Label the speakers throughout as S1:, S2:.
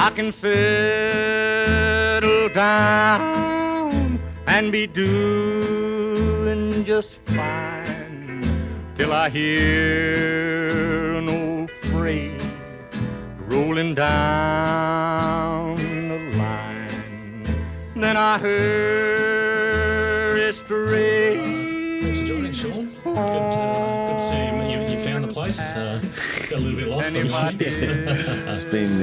S1: I can settle down and be doing just fine till I hear an old freight rolling down the line. Then I hurry straight.
S2: Thanks for joining, Shaun. Good to see you. You found the place. Got a little bit lost.
S3: It's been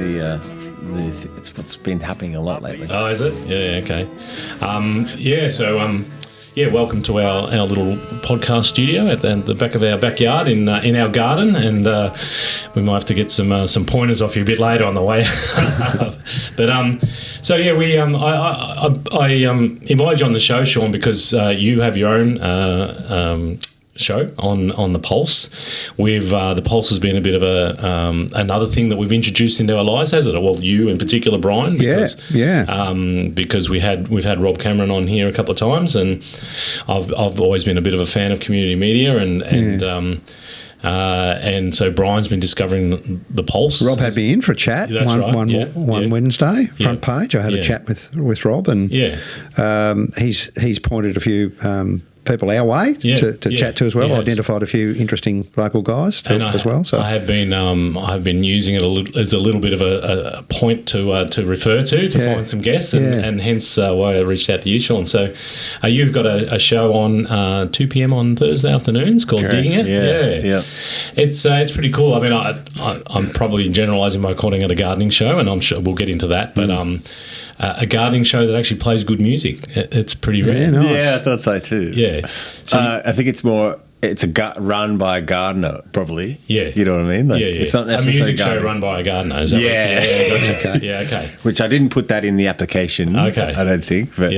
S3: it's what's been happening a lot lately.
S2: Oh, is it? Yeah. Okay. Welcome to our little podcast studio at the back of our backyard in our garden, and we might have to get some pointers off you a bit later on the way. But I invited you on the show, Shaun, because you have your own show on the Pulse. The Pulse has been a bit of another thing that we've introduced into our lives, hasn't it? Well, you in particular, Brian, because because we've had Rob Cameron on here a couple of times, and I've always been a bit of a fan of community media, and so Brian's been discovering the Pulse.
S4: Rob had me in for a chat one Wednesday, front page. I had a chat with Rob, and he's pointed a few people our way to chat to as well. Identified a few interesting local guys as well. So I have been using it as a little bit of a point to refer to find some guests, and hence why I reached out to you, Shaun. So you've got a show on 2 p.m. on Thursday afternoons called Digging It. Yeah. It's pretty cool. I mean, I'm probably generalising by calling it a gardening show, and I'm sure we'll get into that. But a gardening show that actually plays good music. It's pretty rare. Yeah, nice.
S3: Yeah, I thought so too.
S4: Yeah.
S3: So I think it's a run by a gardener, probably.
S2: Yeah.
S3: You know what I mean? Like, it's not necessarily
S2: a music show run by a gardener. Is that
S3: right?
S2: Yeah, okay.
S3: Which I didn't put that in the application.
S2: Okay.
S3: I don't think. But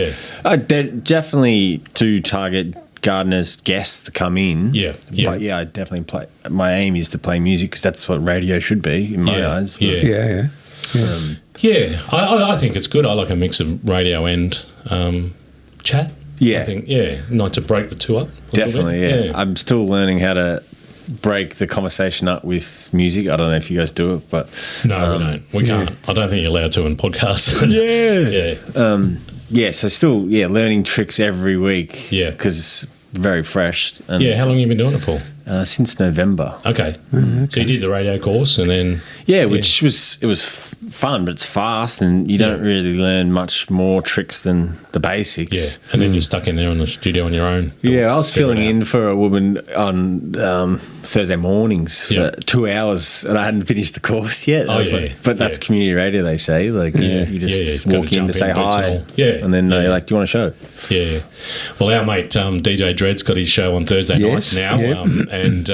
S3: definitely to target gardeners, guests to come in.
S2: Yeah.
S3: But I definitely play. My aim is to play music because that's what radio should be in my eyes. But,
S2: I think it's good. I like a mix of radio and chat.
S3: Yeah.
S2: I think, not to break the two up.
S3: Definitely, I'm still learning how to break the conversation up with music. I don't know if you guys do it, but...
S2: No, we don't. We can't. I don't think you're allowed to in podcasts.
S3: So still, learning tricks every week.
S2: Yeah.
S3: Because it's very fresh. And,
S2: how long have you been doing it for?
S3: Since November.
S2: Okay. So you did the radio course and then...
S3: which was fun, but it's fast and you don't really learn much more tricks than the basics.
S2: Yeah, and then you're stuck in there in the studio on your own.
S3: Yeah, I was filling in for a woman on Thursday mornings for 2 hours and I hadn't finished the course yet. But that's community radio, they say. Like, you just walk in to say hi. And then they're like, do you want a show?
S2: Yeah. Well, our mate DJ Dread's got his show on Thursday nights now. And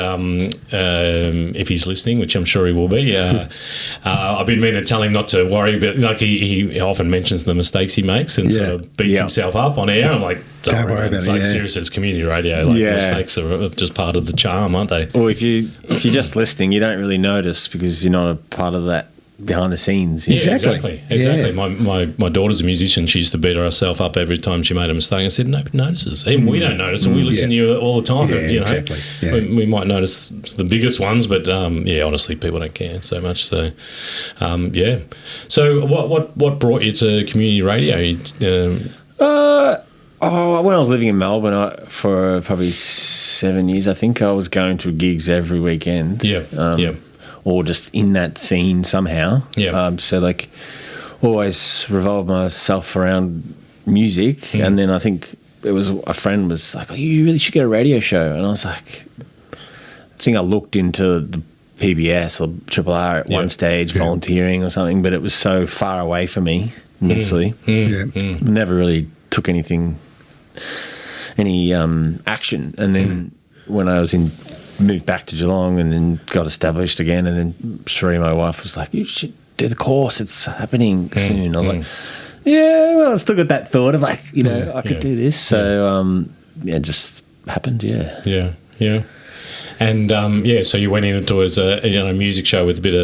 S2: if he's listening, which I'm sure he will be, I've been meaning to tell him not to worry, but like he often mentions the mistakes he makes and sort of beats himself up on air. I'm like, don't worry about it. It's like serious as community radio. Like mistakes are just part of the charm, aren't they?
S3: Or if you're just listening, you don't really notice because you're not a part of that behind the scenes.
S2: Exactly. Yeah. My daughter's a musician. She used to beat herself up every time she made a mistake. I said, nobody notices. Even we don't notice, and we listen to you all the time.
S4: Exactly. Yeah.
S2: We might notice the biggest ones, but honestly, people don't care so much. So, So, what brought you to community radio?
S3: When I was living in Melbourne for probably 7 years, I think I was going to gigs every weekend. Or just in that scene somehow. So like always revolved myself around music. And then I think it was a friend was like, you really should get a radio show. And I was like, I think I looked into the PBS or Triple R at one stage, volunteering or something, but it was so far away from me mentally. Never really took any action. And then when I was moved back to Geelong and then got established again, and then Sheree, my wife, was like, you should do the course, it's happening soon. I was like, I still got that thought of like, I could do this. So it just happened.
S2: And so you went into it as a music show with a bit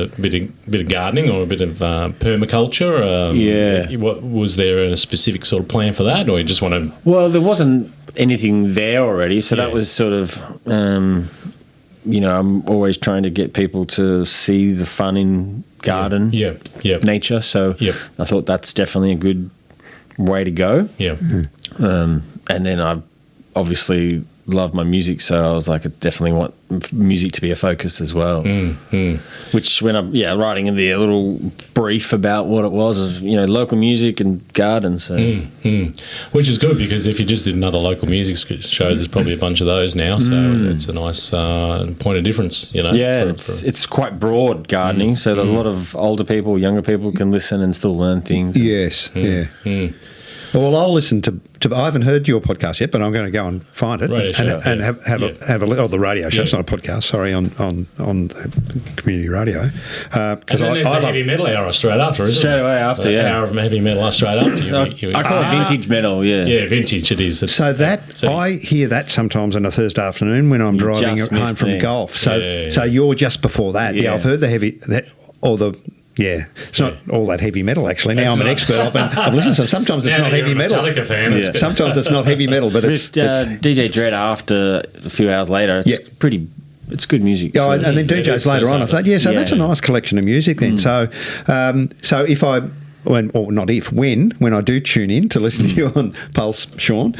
S2: of gardening or a bit of permaculture. What was there a specific sort of plan for that, or you just wanted?
S3: Well, there wasn't anything there already, so that was sort of. I'm always trying to get people to see the fun in garden nature. So I thought that's definitely a good way to go. And then I obviously love my music, so I was like, I definitely want music to be a focus as well. Which when I'm writing in the little brief about what it was, local music and garden. So
S2: which is good, because if you just did another local music show, there's probably a bunch of those now. So it's a nice point of difference.
S3: It's quite broad gardening, so that a lot of older people, younger people can listen and still learn things.
S4: Yes, Well, I'll listen to. I haven't heard your podcast yet, but I'm going to go and find it and have a look. Oh, the radio show. It's not a podcast. Sorry, on the community radio.
S2: Because I love heavy metal hour straight after.
S3: Straight away after,
S2: hour of heavy metal straight after.
S3: I call it vintage metal. Yeah,
S2: vintage. It is.
S4: I hear that sometimes on a Thursday afternoon when I'm driving home from golf. So you're just before that. Yeah, I've heard the heavy it's not all that heavy metal, actually. Now I'm an expert. I've listened to them. Sometimes it's not heavy metal.
S2: Metallica fan.
S4: Sometimes it's not heavy metal, but it's
S3: DJ Dread after a few hours later. It's good music.
S4: Yeah, and then DJs later on. I thought, that's a nice collection of music then. So if I... when I do tune in to listen to you on Pulse, Shaun,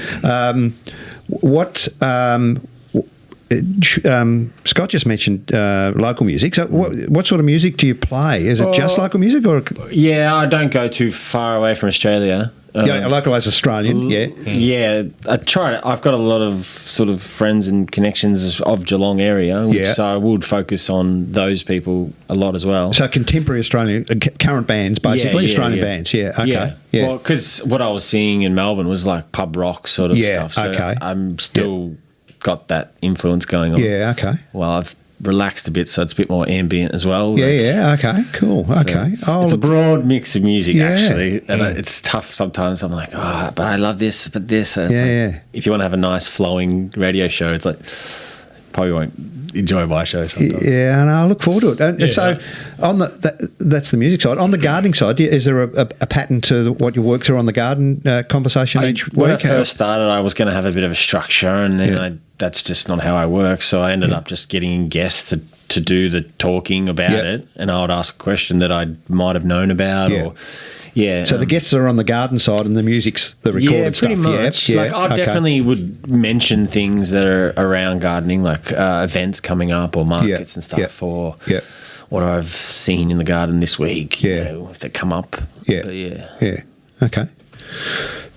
S4: Scott just mentioned local music. So what sort of music do you play? Is it just local music? Or
S3: I don't go too far away from Australia.
S4: Localised Australian,
S3: I try to. I've got a lot of sort of friends and connections of Geelong area, so I would focus on those people a lot as well.
S4: So contemporary Australian, current bands, basically, Australian bands, okay.
S3: Well, because what I was seeing in Melbourne was like pub rock sort of stuff, so I'm still... got that influence going on.
S4: Yeah, okay.
S3: Well, I've relaxed a bit, so it's a bit more ambient as well.
S4: Okay, cool, okay.
S3: So it's a broad mix of music, actually, and it's tough sometimes. I'm like, but I love this, but this. If you want to have a nice flowing radio show, it's like, probably won't enjoy my show sometimes.
S4: Yeah, and I look forward to it. So on that's the music side. On the gardening side, is there a pattern to what you work through on the garden conversation each week?
S3: When I first started, I was going to have a bit of a structure, and then that's just not how I work. So I ended up just getting guests to do the talking about it, and I would ask a question that I might have known about or... So the guests are on the garden side and the music's the recorded stuff.
S4: Pretty
S3: much. I definitely would mention things that are around gardening, like events coming up or markets and stuff, or what I've seen in the garden this week, if they come up.
S4: Okay.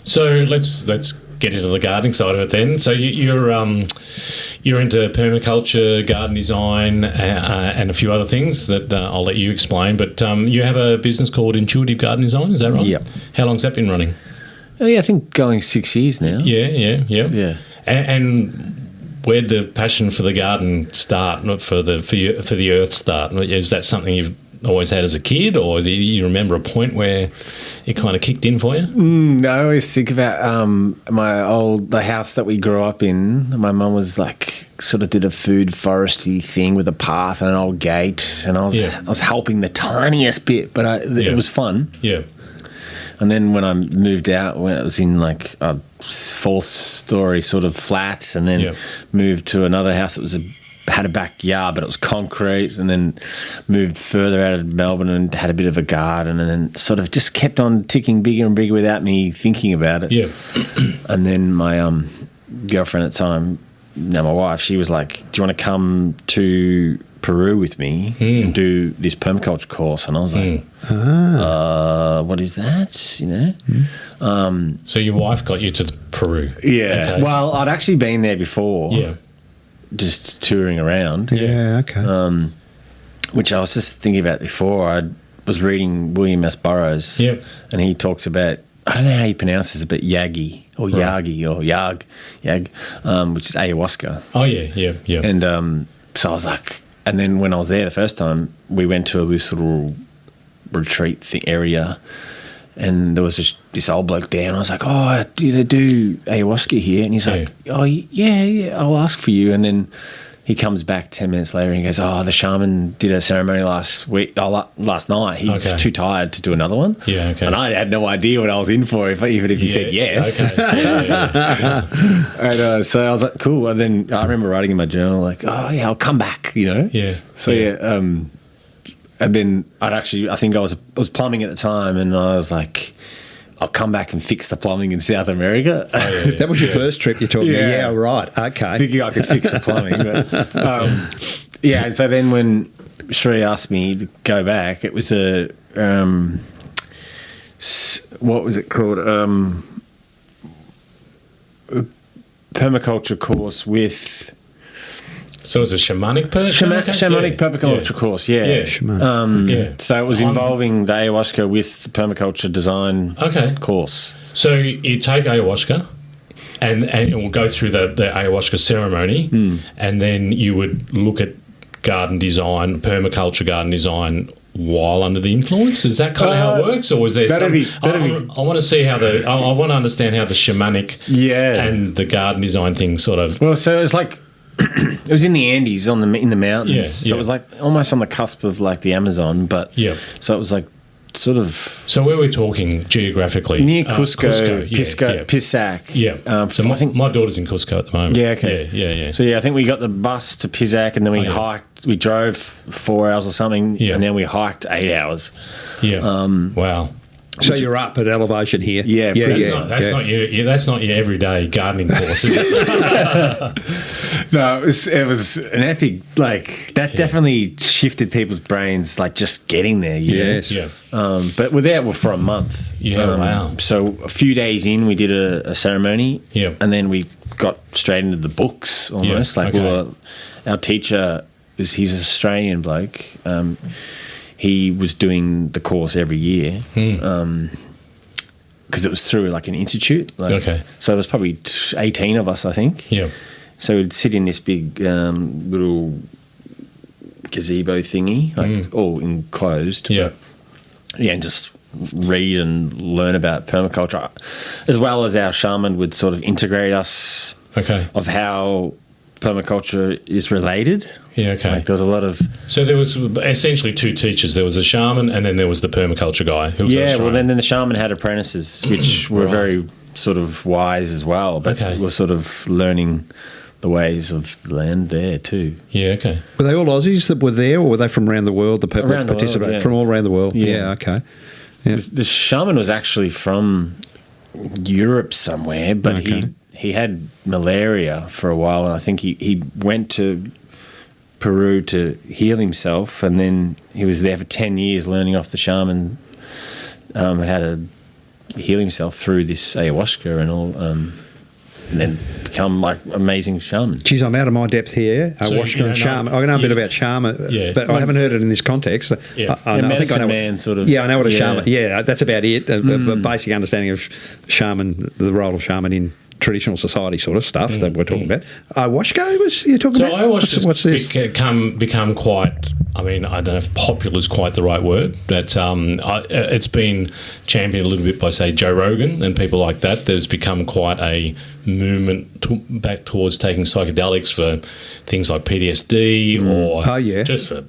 S2: So let's get into the gardening side of it then. So you're into permaculture, garden design, and a few other things that I'll let you explain. But you have a business called Intuitive Garden Design, is that right?
S3: Yeah.
S2: How long's that been running?
S3: I think going 6 years now.
S2: Yeah. And where'd the passion for the garden start? Not for the earth start? Is that something you've always had as a kid, or do you remember a point where it kind of kicked in for you?
S3: I always think about the house that we grew up in. My mum was like, sort of did a food foresty thing with a path and an old gate, and I was helping the tiniest bit, but it was fun.
S2: Yeah.
S3: And then when I moved out, when it was in like a 4-story sort of flat, and then moved to another house that had a backyard, but it was concrete, and then moved further out of Melbourne and had a bit of a garden, and then sort of just kept on ticking bigger and bigger without me thinking about it.
S2: Yeah.
S3: And then my girlfriend at the time, now my wife, she was like, do you want to come to Peru with me and do this permaculture course? And I was like, what is that?
S2: So your wife got you to Peru?
S3: Yeah. Okay. Well, I'd actually been there before. Yeah. Just touring around.
S4: Yeah, okay.
S3: Which I was just thinking about before. I was reading William S. Burroughs, and he talks about, I don't know how he pronounces it, but Yagi or Yagi or Yag, which is ayahuasca.
S2: Oh, yeah.
S3: And so I was like, and then when I was there the first time, we went to this little retreat area, and there was this old bloke there, and I was like, oh, do they do ayahuasca here? And he's like, oh, yeah, I'll ask for you. And then he comes back 10 minutes later and he goes, oh, the shaman did a ceremony last night. He was too tired to do another one.
S2: Yeah, okay.
S3: And I had no idea what I was in for, even if he said yes.
S2: Okay.
S3: And so I was like, cool. And then I remember writing in my journal, like, oh, yeah, I'll come back,
S2: Yeah.
S3: So, And then I think I was plumbing at the time, and I was like, I'll come back and fix the plumbing in South America.
S4: That was your first trip you're talking about? Yeah, right. Okay.
S3: Thinking I could fix the plumbing. But, and so then when Sheree asked me to go back, it was a, what was it called? Permaculture course with...
S2: So it's a shamanic
S3: permaculture course, yeah. So it was involving the ayahuasca with the permaculture design course.
S2: So you take ayahuasca and it will go through the ayahuasca ceremony, and then you would look at garden design, permaculture garden design while under the influence. Is that kind of how it works, or is there I want to see how I want to understand how the shamanic and the garden design thing sort of...
S3: Well, so it's like... It was in the Andes, in the mountains. So it was like almost on the cusp of like the Amazon, but so it was like sort of.
S2: So where we're talking geographically,
S3: near Cusco, Pisac.
S2: So I think my daughter's in Cusco at the moment.
S3: Yeah. Okay. So I think we got the bus to Pisac, and then we hiked. We drove 4 hours or something, and then we hiked 8 hours.
S2: Wow.
S4: So you're up at elevation here.
S2: That's not your everyday gardening course, is it?
S3: No, it was an epic. Like that definitely shifted people's brains. Like just getting there. But we're there for a month.
S2: Wow.
S3: So a few days in, we did a ceremony. And then we got straight into the books almost. Our teacher he's an Australian bloke. He was doing the course every year because it was through like an institute. So there was probably 18 of us, I think. So we'd sit in this big little gazebo thingy, like all enclosed. And just read and learn about permaculture, as well as our shaman would sort of integrate us of how permaculture is related. Like there was a lot of...
S2: So there was essentially two teachers. There was a shaman, and then there was the permaculture guy. Who was
S3: then the shaman had apprentices, which were very sort of wise as well, but were sort of learning the ways of the land there too.
S4: Were they all Aussies that were there, or were they from around the world, the people that participated? From all around the world?
S3: The shaman was actually from Europe somewhere, but he had malaria for a while, and I think he went to Peru to heal himself, and then he was there for 10 years learning off the shaman how to heal himself through this ayahuasca and all, and then become like amazing shaman.
S4: Geez, I'm out of my depth here. Ayahuasca and shaman. I know a bit about shaman, but I haven't heard it in this context. I think I know man sort of. I know what a shaman. That's about it. A basic understanding of shaman, the role of shaman in traditional society sort of stuff that we're talking about. Ayahuasca was you're talking about?
S2: Ayahuasca's
S4: what's this?
S2: Become quite, I mean, I don't know if popular is quite the right word, but it's been championed a little bit by, say, Joe Rogan and people like that. There's become quite a movement back towards taking psychedelics for things like PTSD or just for,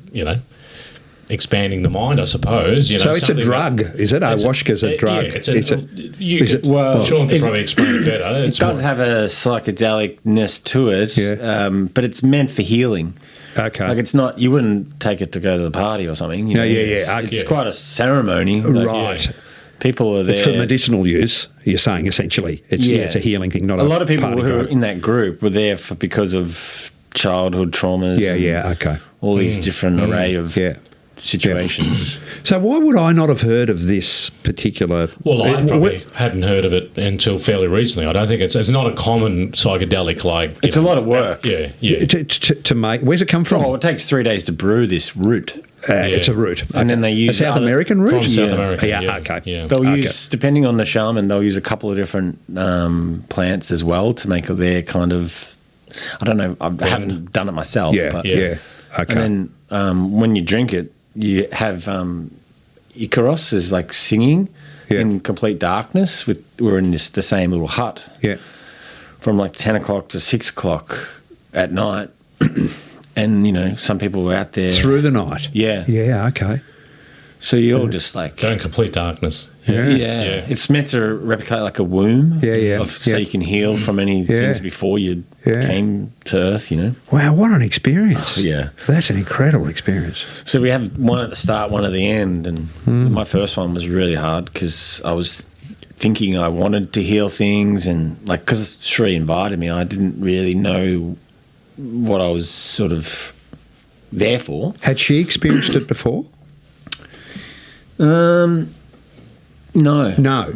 S2: expanding the mind, I suppose.
S4: So it's a drug, is it? Ayahuasca's a drug.
S2: Sean could probably explain it better.
S3: It does have a psychedelicness to it, but it's meant for healing. Like it's not, you wouldn't take it to go to the party or something. It's quite a ceremony.
S4: Right.
S3: People are there.
S4: It's for medicinal use, you're saying, essentially. It's a healing thing, not a
S3: lot of people who are in that group were there because of childhood traumas. All these different array of... situations.
S4: So why would I not have heard of this particular...
S2: Well, I probably hadn't heard of it until fairly recently. I don't think it's not a common psychedelic like...
S3: It's a lot of work.
S4: To make... Where's it come from?
S3: Oh, it takes 3 days to brew this root.
S4: It's a root.
S3: And then they use...
S4: A South American root?
S2: From South America,
S3: They'll use, depending on the shaman, they'll use a couple of different plants as well to make their kind of... I don't know. I haven't done it myself. And then when you drink it, you have Icaros is like singing in complete darkness. We're in the same little hut from like 10 o'clock to 6 o'clock at night. And, some people were out there.
S4: Through the night?
S3: Yeah.
S4: Yeah, okay.
S3: So you're all just like...
S2: Go in complete darkness.
S3: Yeah. It's meant to replicate like a womb. So you can heal from any things before you came to Earth, you know.
S4: Wow, what an experience.
S3: Yeah.
S4: That's an incredible experience.
S3: So we have one at the start, one at the end, and my first one was really hard because I was thinking I wanted to heal things, and like, because Sri invited me, I didn't really know what I was sort of there for.
S4: Had she experienced it before?
S3: No.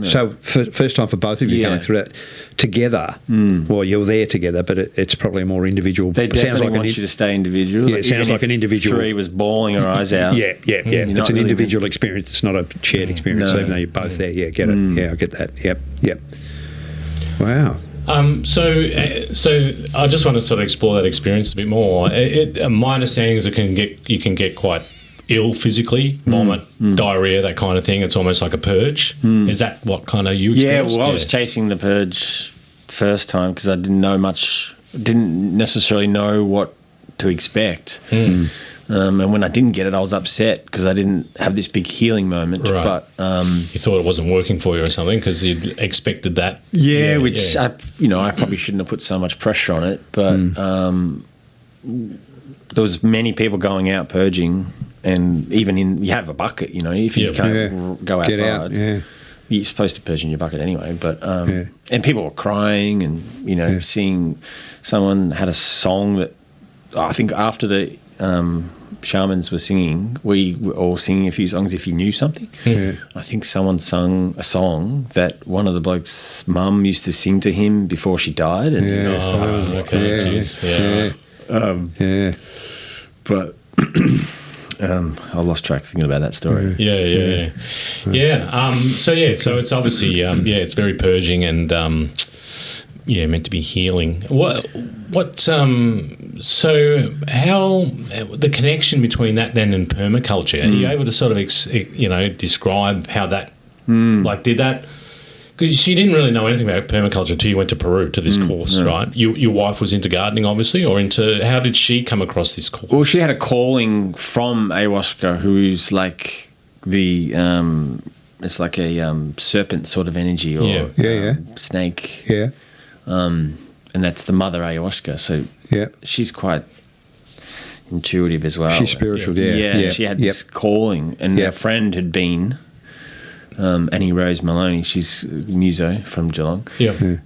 S4: So first time for both of you going through that together. Well, you're there together, but it's probably a more individual.
S3: They definitely want you to stay individual.
S4: Yeah, it sounds like an individual.
S3: Sheree was bawling her eyes out.
S4: Yeah. It's an individual experience. It's not a shared experience, even though you're both there. Yeah, get it. Yeah, I get that. Yep. Wow.
S2: So I just want to sort of explore that experience a bit more. My understanding is you can get quite ill physically, vomit, diarrhea, that kind of thing. It's almost like a purge. Is that what kind of you experienced?
S3: I was chasing the purge first time because I didn't necessarily know what to expect. And when I didn't get it, I was upset because I didn't have this big healing moment.
S2: Right.
S3: But
S2: you thought it wasn't working for you or something because you expected that.
S3: I probably shouldn't have put so much pressure on it. But there was many people going out purging. And even you have a bucket, you know, if you can't go outside, you're supposed to purge in your bucket anyway. But and people were crying, and you know, seeing someone had a song that I think after the shamans were singing, we were all singing a few songs. If you knew something, I think someone sung a song that one of the bloke's mum used to sing to him before she died, and it was just but. I lost track thinking about that story.
S2: So it's obviously it's very purging and meant to be healing. So how the connection between that then and permaculture? Are you able to sort of describe how that did that? Because you didn't really know anything about permaculture until you went to Peru to this course, right? Your wife was into gardening, obviously, or how did she come across this course?
S3: Well, she had a calling from ayahuasca, who's like it's like a serpent sort of energy or snake. Yeah. And that's the mother ayahuasca. So she's quite intuitive as well.
S4: She's spiritual,
S3: She had this calling, and her friend had been... Annie Rose Maloney, she's a muso from Geelong.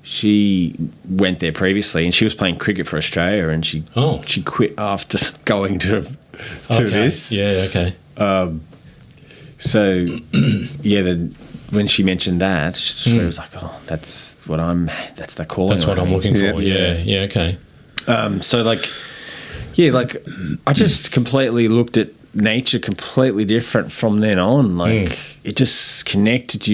S3: She went there previously, and she was playing cricket for Australia, and she quit after going to this. When she mentioned that, she was like, "Oh, that's the calling.
S2: That's what I'm looking for."
S3: I just completely looked at nature completely different from then on. It just connected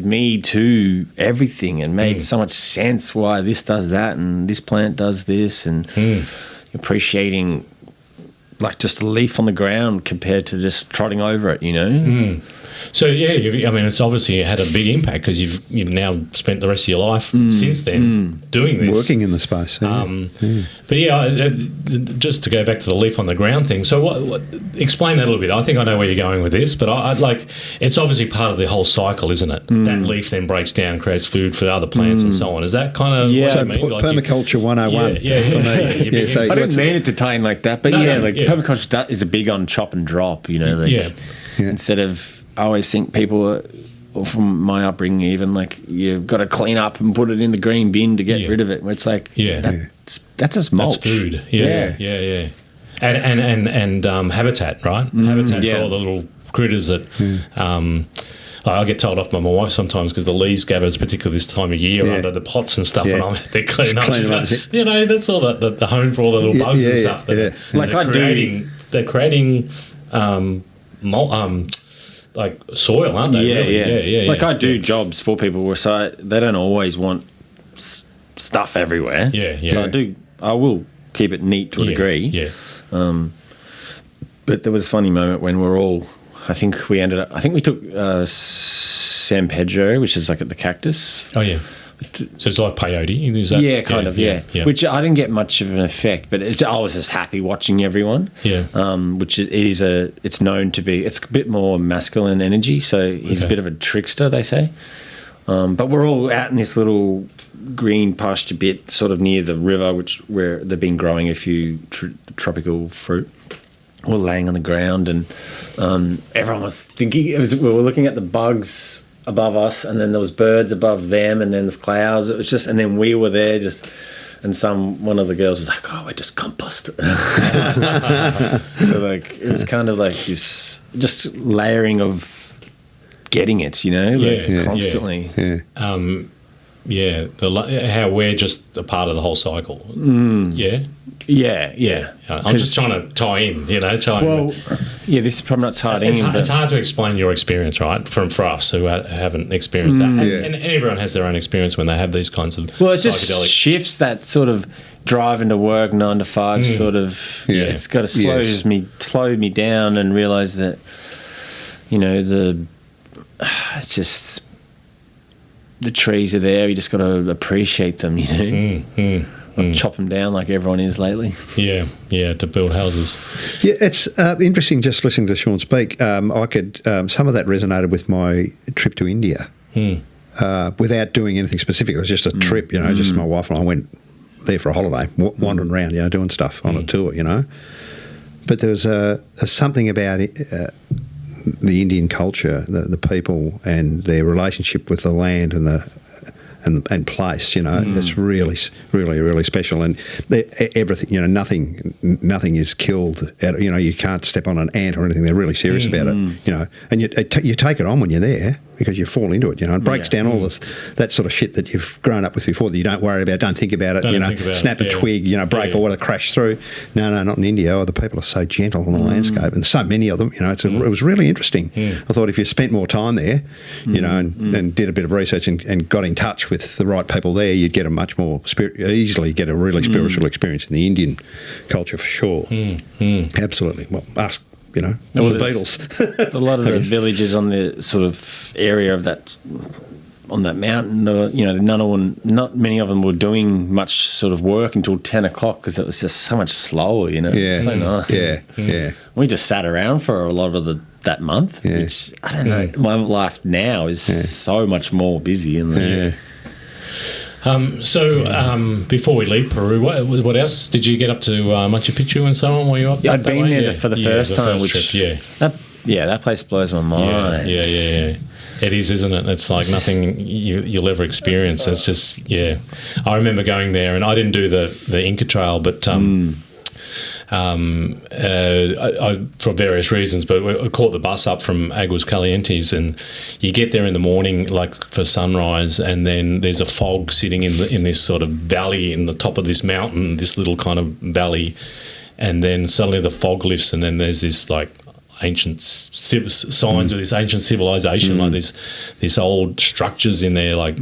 S3: me to everything and made so much sense why this does that and this plant does this, and appreciating like just a leaf on the ground compared to just trotting over it, you know.
S2: So it's obviously had a big impact because you've now spent the rest of your life since then doing this,
S4: working in the space.
S2: But just to go back to the leaf on the ground thing. So what explain that a little bit. I think I know where you're going with this, but I'd like, it's obviously part of the whole cycle, isn't it? That leaf then breaks down, creates food for the other plants and so on. Is that kind of what you mean?
S4: Permaculture 101.
S3: I didn't mean it to tie in like that, but permaculture is a big on chop and drop. You know, instead of. I always think people, or from my upbringing even, like you've got to clean up and put it in the green bin to get rid of it. It's like, that's just mulch.
S2: That's food. And habitat, right? Habitat for all the little critters that... I get told off by my wife sometimes because the leaves gathers, particularly this time of year, under the pots and stuff, and I'm out there cleaning up. She's like, that's all the home for all the little bugs and stuff. They're creating like soil, aren't they?
S3: I do jobs for people where they don't always want stuff everywhere. So I will keep it neat to a degree. But there was a funny moment when we're all... I think we took San Pedro, which is like at the cactus.
S2: So it's like peyote, is that?
S3: Yeah, kind of, yeah. Which I didn't get much of an effect, but I was just happy watching everyone.
S2: Yeah.
S3: Which it's known to be, it's a bit more masculine energy, so he's a bit of a trickster, they say. But we're all out in this little green pasture bit, sort of near the river, where they've been growing a few tropical fruit. We're laying on the ground, and everyone was thinking, we were looking at the bugs above us, and then there was birds above them, and then the clouds. It was just, and then we were there and one of the girls was like, "Oh, we're just compost." So like it was kind of like this just layering of getting it, constantly.
S2: How we're just a part of the whole cycle. Yeah. I'm just trying to tie in,
S3: this is probably not tied in.
S2: It's hard to explain your experience, right, for us who haven't experienced that. And everyone has their own experience when they have these kinds of
S3: Well, it just shifts that sort of driving to work 9 to 5 sort of, it's got to slow me down and realise that, it's just, the trees are there, you just got to appreciate them, chop them down like everyone is lately.
S2: To build houses.
S4: Yeah, it's interesting just listening to Shaun speak. I could some of that resonated with my trip to India without doing anything specific. It was just a trip, just my wife and I went there for a holiday, wandering around, doing stuff on a tour, But there was something about it, the Indian culture, the people and their relationship with the land and place, it's really, really, really special. And everything, nothing is killed. You can't step on an ant or anything. They're really serious about it, And you take it on when you're there because you fall into it, It breaks down all that sort of shit that you've grown up with before that you don't worry about, don't think about it, snap a twig, break or whatever, crash through. No, not in India. Oh, the people are so gentle on the landscape, and so many of them. It was really interesting. I thought if you spent more time there, and did a bit of research and got in touch with the right people there, you'd get a much more easily get a really spiritual experience in the Indian culture for sure. Absolutely. Well, ask. The Beatles.
S3: A lot of the villages on the sort of area of that, on that mountain, not many of them were doing much sort of work until 10 o'clock because it was just so much slower,
S4: Yeah.
S3: So nice.
S4: Yeah.
S3: We just sat around for a lot of that month, which, I don't know, my life now is so much more busy.
S2: Before we leave Peru, what else did you get up to Machu Picchu and so on? Were you up?
S3: I'd been there for the first time, that place blows my mind.
S2: Yeah. It is, isn't it? It's like nothing you'll ever experience. It's just I remember going there, and I didn't do the Inca Trail, but I, for various reasons, but I caught the bus up from Aguas Calientes, and you get there in the morning, like for sunrise, and then there's a fog sitting in this sort of valley in the top of this mountain, this little kind of valley, and then suddenly the fog lifts, and then there's this like ancient signs of this ancient civilization, like this old structures in there, like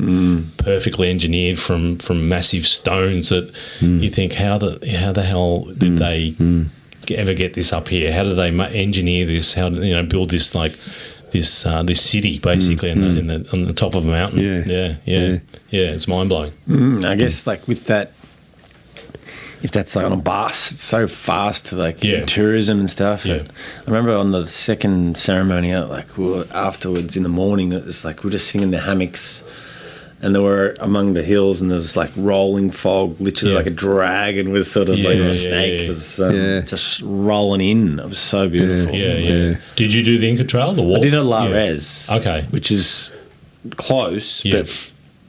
S2: perfectly engineered from massive stones that you think, how the hell did they ever get this up here? How did they engineer this? How did build this like this city basically on the top of a mountain? Yeah. It's mind blowing.
S3: I guess like with that. If that's like on a bus, it's so fast to like tourism and stuff. Yeah. I remember on the second ceremony, afterwards in the morning, it was like we were just sitting in the hammocks, and there were among the hills, and there was like rolling fog, literally like a dragon was sort of like a snake was just rolling in. It was so beautiful.
S2: Yeah. Did you do the Inca Trail, the walk?
S3: I did it La Rez.
S2: Okay,
S3: which is close, but.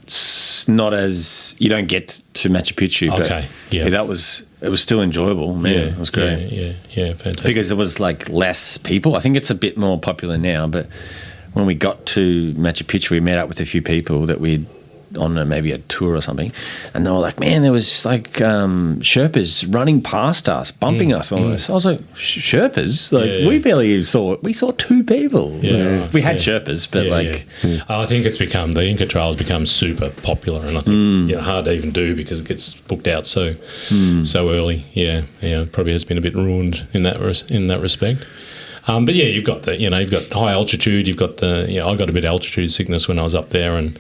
S3: It's not as you don't get to Machu Picchu, but it was still enjoyable. Man, it was great.
S2: Yeah, fantastic.
S3: Because it was like less people. I think it's a bit more popular now, but when we got to Machu Picchu, we met up with a few people that we'd on maybe a tour or something, and they were like, man, there was like Sherpas running past us, bumping us on this. I was like, Sherpas? Like we barely saw two people. We had Sherpas, but
S2: I think the Inca Trail has become super popular, and I think hard to even do because it gets booked out so early. Probably has been a bit ruined in that respect. But you've got you've got high altitude. You've got I got a bit of altitude sickness when I was up there, and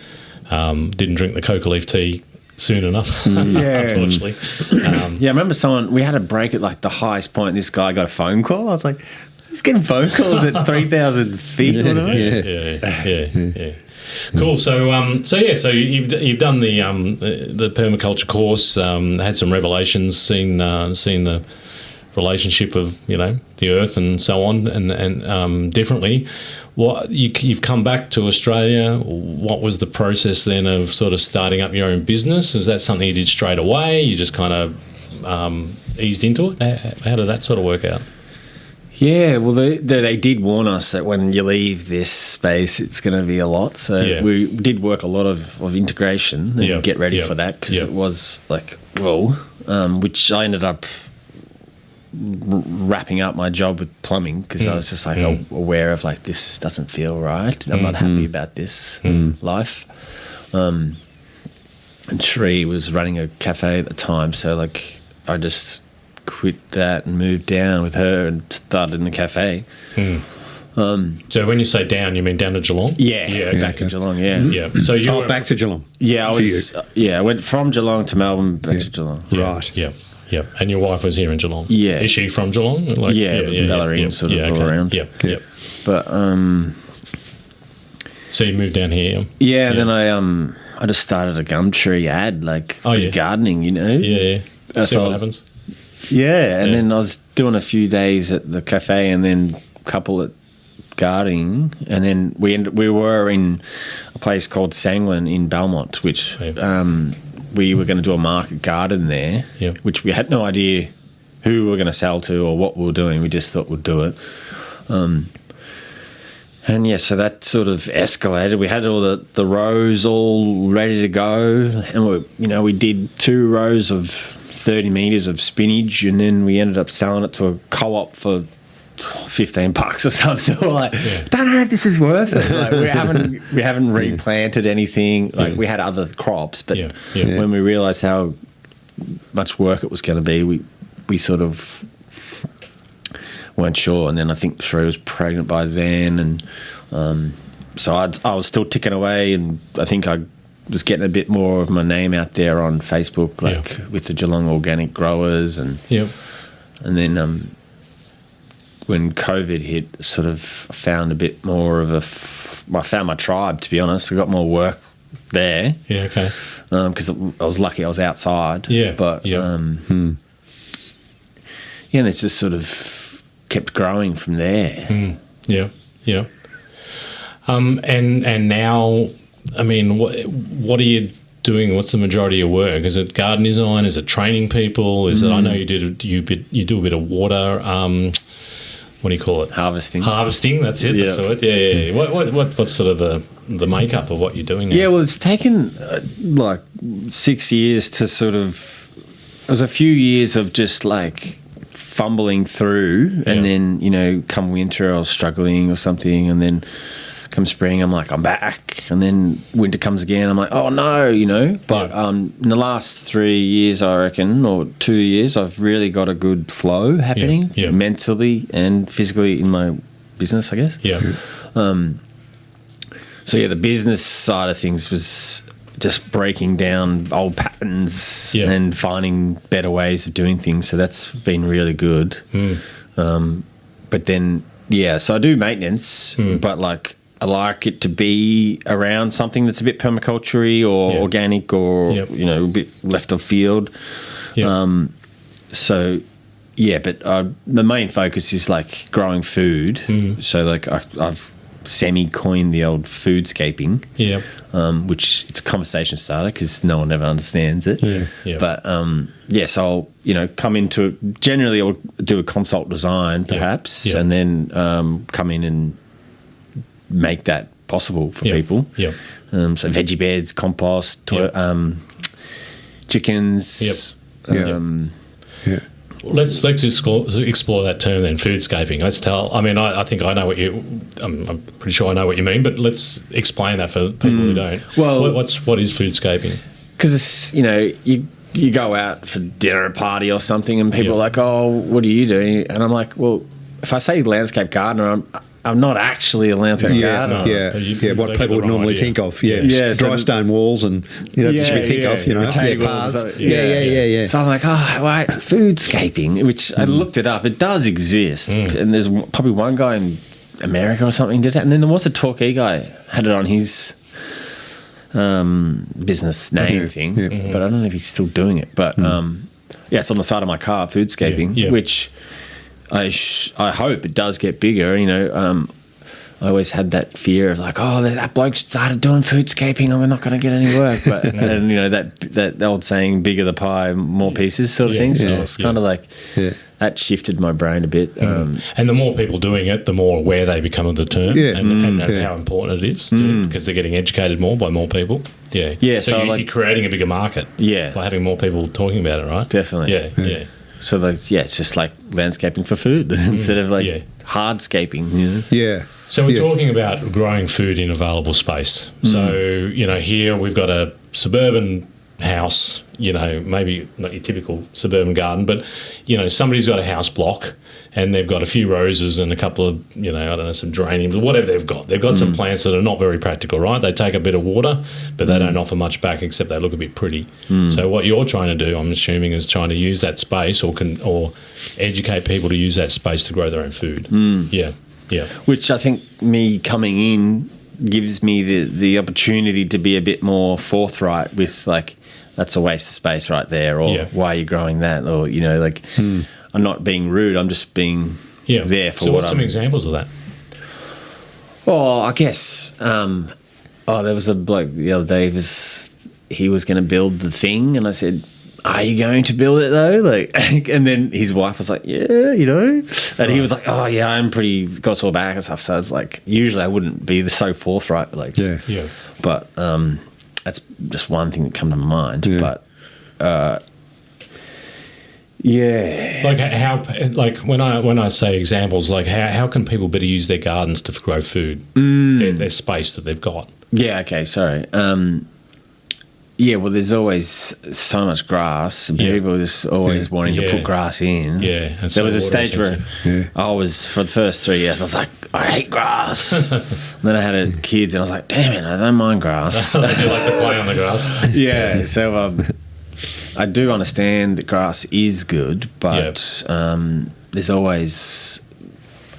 S2: Didn't drink the coca leaf tea soon enough, unfortunately.
S3: I remember we had a break at like the highest point. This guy got a phone call. I was like, he's getting phone calls at 3,000 feet.
S2: Yeah. Cool. So you've done the permaculture course, had some revelations, seen the relationship of the earth and so on, and differently. What you've come back to Australia? What was the process then of sort of starting up your own business? Is that something you did straight away? You just kind of eased into it? How did that sort of work out?
S3: Yeah, well, they did warn us that when you leave this space, it's going to be a lot. So we did work a lot of integration and get ready for that, because it was like, which I ended up wrapping up my job with plumbing, because I was just like aware of like, this doesn't feel right. I'm not happy about this life. And Shree was running a cafe at the time, so like I just quit that and moved down with her and started in the cafe.
S2: So when you say down, you mean down to Geelong?
S3: Back to Geelong.
S2: So you were
S4: back to Geelong.
S3: I went from Geelong to Melbourne, back to Geelong.
S4: Right.
S2: Yeah, and your wife was here in Geelong.
S3: Yeah.
S2: Is she from Geelong?
S3: Ballerine sort of all around.
S2: Yep.
S3: But
S2: so you moved down here.
S3: Then I just started a Gumtree ad, like gardening,
S2: Yeah. See what happens.
S3: And then I was doing a few days at the cafe, and then a couple at gardening, and then we were in a place called Sanglan in Belmont, which we were going to do a market garden there, which we had no idea who we were going to sell to or what we were doing. We just thought we'd do it. So that sort of escalated. We had all the rows all ready to go, and we did 2 rows of 30 metres of spinach, and then we ended up selling it to a co-op for $15 or something. So we're like, don't know if this is worth it. Like, we haven't replanted anything. Like we had other crops, but when we realised how much work it was going to be, we sort of weren't sure. And then I think Sheree was pregnant by then, and so I was still ticking away, and I think I was getting a bit more of my name out there on Facebook, with the Geelong organic growers, and then when COVID hit, sort of found a bit more of I found my tribe, to be honest. I got more work there.
S2: Yeah, okay.
S3: Because I was lucky I was outside.
S2: Yeah,
S3: but and it's just sort of kept growing from there.
S2: Yeah. And now, I mean, what are you doing? What's the majority of your work? Is it garden design? Is it training people? Is it? I know you do a bit of water. What do you call it?
S3: Harvesting.
S2: That's it. That's it. Yeah. What's sort of the makeup of what you're doing now?
S3: Yeah. Well, it's taken like 6 years to sort of. It was a few years of just like fumbling through, and then come winter I was struggling or something, and then come spring I'm like, I'm back, and then winter comes again, I'm like, oh no, but in the last 3 years, I reckon, or 2 years, I've really got a good flow happening mentally and physically in my business, I guess. So the business side of things was just breaking down old patterns and finding better ways of doing things, so that's been really good. But then so I do maintenance, but like I like it to be around something that's a bit permaculture-y or organic or, a bit left of field. But the main focus is like growing food. So like I've semi-coined the old foodscaping, which it's a conversation starter because no one ever understands it. But so I'll come into it. Generally I'll do a consult design perhaps, and then come in and make that possible for people. So veggie beds, compost, chickens.
S2: Let's explore that term then, foodscaping. Let's tell. I mean, I think I know what you. I'm pretty sure I know what you mean, but let's explain that for people who don't.
S3: Well,
S2: what is foodscaping?
S3: Because it's you go out for dinner party or something, and people are like, oh, what are you doing? And I'm like, well, if I say landscape gardener, I'm not actually a landscape gardener.
S4: What people would normally think of. Dry stone walls and just we think of,
S3: tables.
S4: Yeah.
S3: So I'm like, right, foodscaping, which I looked it up. It does exist, and there's probably one guy in America or something did it, and then there was a Torquay guy had it on his business name thing, but I don't know if he's still doing it. But it's on the side of my car, foodscaping, which I hope it does get bigger. I always had that fear of like, that bloke started doing foodscaping, I'm not going to get any work. But and that old saying, bigger the pie, more pieces, sort of thing. So it's kind of like that shifted my brain a bit.
S2: And the more people doing it, the more aware they become of the term and how important it is because they're getting educated more by more people. So you're creating a bigger market. By having more people talking about it, right?
S3: Definitely. So it's just like landscaping for food instead of like hardscaping.
S2: So we're talking about growing food in available space. So, here we've got a suburban house, maybe not your typical suburban garden, but, somebody's got a house block and they've got a few roses and a couple of, some geraniums, whatever they've got. They've got some plants that are not very practical, right? They take a bit of water, but they don't offer much back except they look a bit pretty. So what you're trying to do, I'm assuming, is trying to use that space or educate people to use that space to grow their own food.
S3: Which I think me coming in gives me the opportunity to be a bit more forthright with like, that's a waste of space right there, or why are you growing that, or I'm not being rude, I'm just being there for
S2: what's some examples of that?
S3: I guess there was a bloke the other day, he was going to build the thing, and I said, are you going to build it though? And then his wife was like, and he was like, I'm pretty got sore back and stuff. So it's like, usually I wouldn't be so forthright, but that's just one thing that come to mind. But
S2: like how, like when I say examples, like how can people better use their gardens to grow food, their space that they've got?
S3: Sorry. Well, there's always so much grass. People just always wanting to put grass in. There was a stage where I was, for the first 3 years, I was like, I hate grass. Then I had kids and I was like, damn it, I don't mind grass.
S2: They do like to play on the grass.
S3: So I do understand that grass is good, but there's always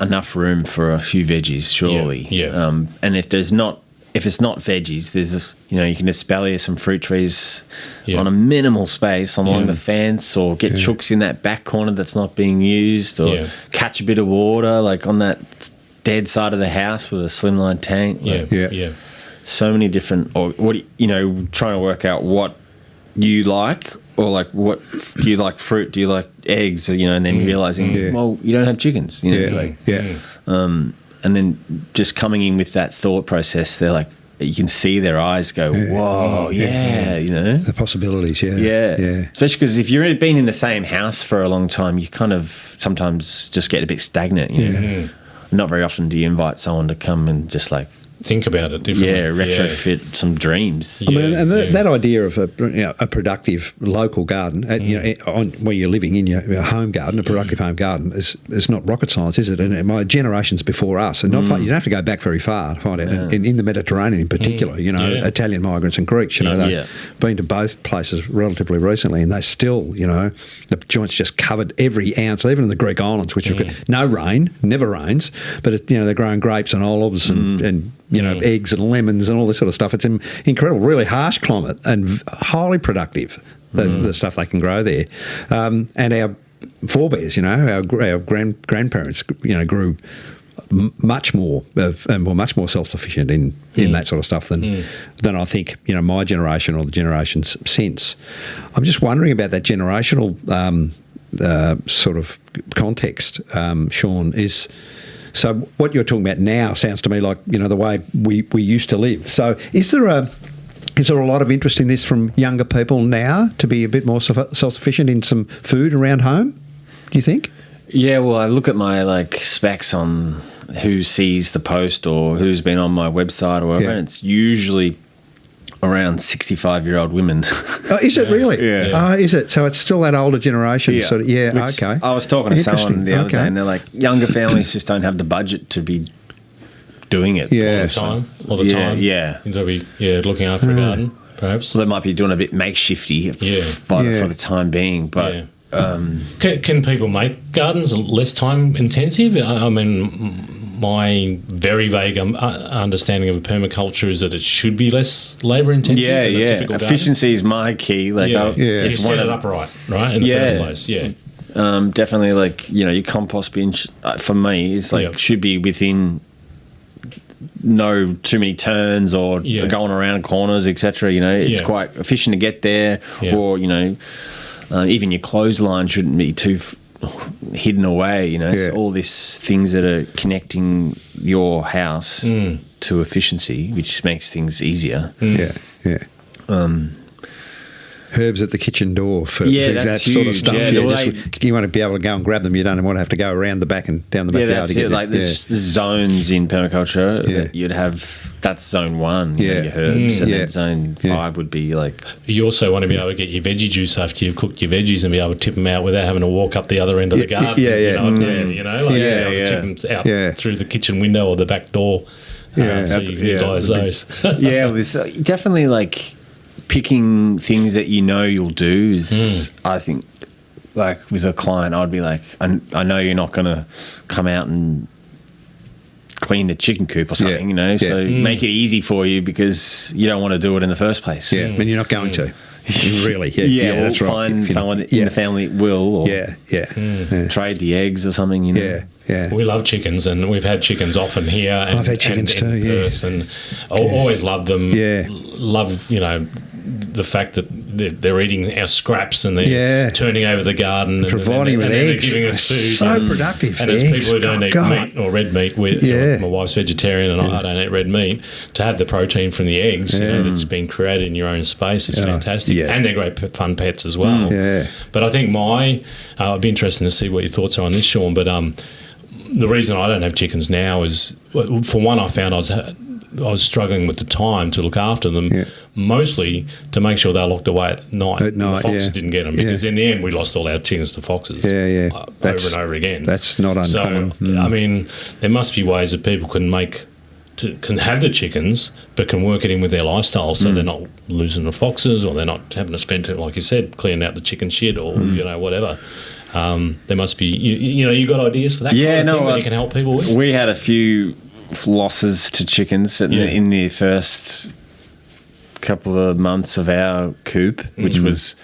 S3: enough room for a few veggies, surely. And if it's not veggies, there's you can espalier some fruit trees on a minimal space along the fence, or get chooks in that back corner that's not being used, or catch a bit of water like on that dead side of the house with a slimline tank. So many different, or what trying to work out what you like, or like what do you like, fruit, do you like eggs, or, and then realizing well, you don't have chickens, and then just coming in with that thought process, they're like, you can see their eyes go, whoa,
S4: the possibilities,
S3: especially because if you've been in the same house for a long time, you kind of sometimes just get a bit stagnant. Not very often do you invite someone to come and just like
S2: think about it differently.
S3: Retrofit some dreams.
S4: That idea of a productive local garden, where you're living in your home garden, a productive home garden, is not rocket science, is it? And my generations before us, and you don't have to go back very far to find it. In the Mediterranean in particular, Italian migrants and Greeks, they've been to both places relatively recently, and they still, the joints just covered every ounce, even in the Greek islands, which have got no rain, never rains, but they're growing grapes and olives and eggs and lemons and all this sort of stuff. It's an incredible, really harsh climate and highly productive, the stuff they can grow there. And our forebears, our grandparents, grew much more and were much more self-sufficient in that sort of stuff than I think, my generation or the generations since. I'm just wondering about that generational sort of context, Shaun, is... So what you're talking about now sounds to me like, the way we used to live. So is there a lot of interest in this from younger people now to be a bit more self-sufficient in some food around home, do you think?
S3: Yeah, well, I look at my specs on who sees the post or who's been on my website or whatever, and it's usually around 65-year-old women.
S4: Oh, is it really? Is it? So it's still that older generation?
S3: Yeah.
S4: Okay.
S3: I was talking to someone the other day, and they're like, younger families just don't have the budget to be doing it
S2: all the time.
S3: Yeah.
S2: You've got to be looking after a garden, perhaps.
S3: Well, they might be doing a bit makeshifty for the time being, but...
S2: Can people make gardens less time intensive? I mean, my very vague understanding of permaculture is that it should be less labour intensive than a typical garden.
S3: Efficiency is my key. Like,
S2: you set it up right in the first place. Yeah.
S3: Definitely, like, you know, your compost bin for me is like should be within no too many turns or going around corners, etc. You know, it's quite efficient to get there, or you know. Even your clothesline shouldn't be too hidden away, you know. It's all these things that are connecting your house to efficiency, which makes things easier.
S4: Herbs at the kitchen door for that sort of stuff. You want to be able to go and grab them. You don't want to have to go around the back and down the backyard to get them.
S3: Like there's zones in permaculture that you'd have. That's zone 1, you know, your herbs, and then zone 5 would be like.
S2: You also want to be able to get your veggie juice after you've cooked your veggies and be able to tip them out without having to walk up the other end of the garden. The chickens out through the kitchen window or the back door. So you can utilise those.
S3: There's definitely like. Picking things that you know you'll do is, I think, like with a client, I'd be like, I know you're not going to come out and clean the chicken coop or something, you know, so make it easy for you because you don't want to do it in the first place.
S4: Yeah, and you're not going to. Really?
S3: That's right. Find someone in the family will, or trade the eggs or something, you know.
S2: Yeah. We love chickens, and we've had chickens often here. And,
S4: I've had chickens too,
S2: in Perth, and always loved them. Love, you know, the fact that they're eating our scraps and they're turning over the garden and
S4: providing with eggs.
S2: They're giving us food.
S4: So productive.
S2: And as people who don't eat meat or red meat, my wife's vegetarian and I don't eat red meat, to have the protein from the eggs, you know, that's been created in your own space is fantastic. And they're great fun pets as well. But I think I'd be interested to see what your thoughts are on this, Shaun, but the reason I don't have chickens now is, for one, I found I was struggling with the time to look after them, mostly to make sure they're locked away at night. The foxes didn't get them because in the end we lost all our chickens to foxes over and over again.
S4: That's not uncommon.
S2: So, I mean, there must be ways that people can have the chickens but can work it in with their lifestyle so they're not losing the foxes, or they're not having to spend it, like you said, cleaning out the chicken shit or, you know, whatever. There must be, you know, you got ideas for that kind of thing that you can help people with?
S3: We had a few losses to chickens in the first couple of months of our coop, which was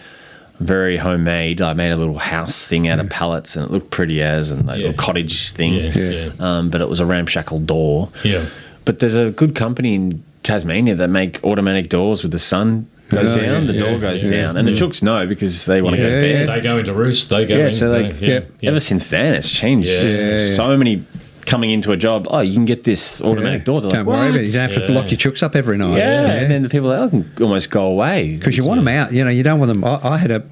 S3: very homemade. I made a little house thing out of pallets, and it looked pretty and a little cottage thing. But it was a ramshackle door. But there's a good company in Tasmania that make automatic doors with the sun goes down, the door goes down. And the chooks know because they want to go to bed.
S2: They go into roost, they go in.
S3: So ever since then, it's changed. So many coming into a job, you can get this automatic door.
S4: Don't worry about it. You don't have to lock your chooks up every night.
S3: And then the people I can almost go away.
S4: Because you want them out. You know, you don't want them. I had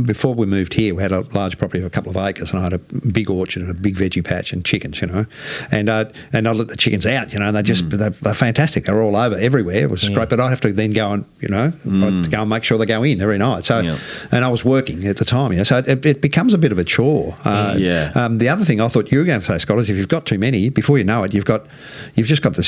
S4: before we moved here, we had a large property of a couple of acres, and I had a big orchard and a big veggie patch and chickens, you know. And I let the chickens out, you know, and they're fantastic. They're all over everywhere. It was great, but I'd have to then go and, you know, I'd go and make sure they go in every night. So, and I was working at the time, you know, so it becomes a bit of a chore. The other thing I thought you were going to say, Scott, is if you've got too many, before you know it, you've just got the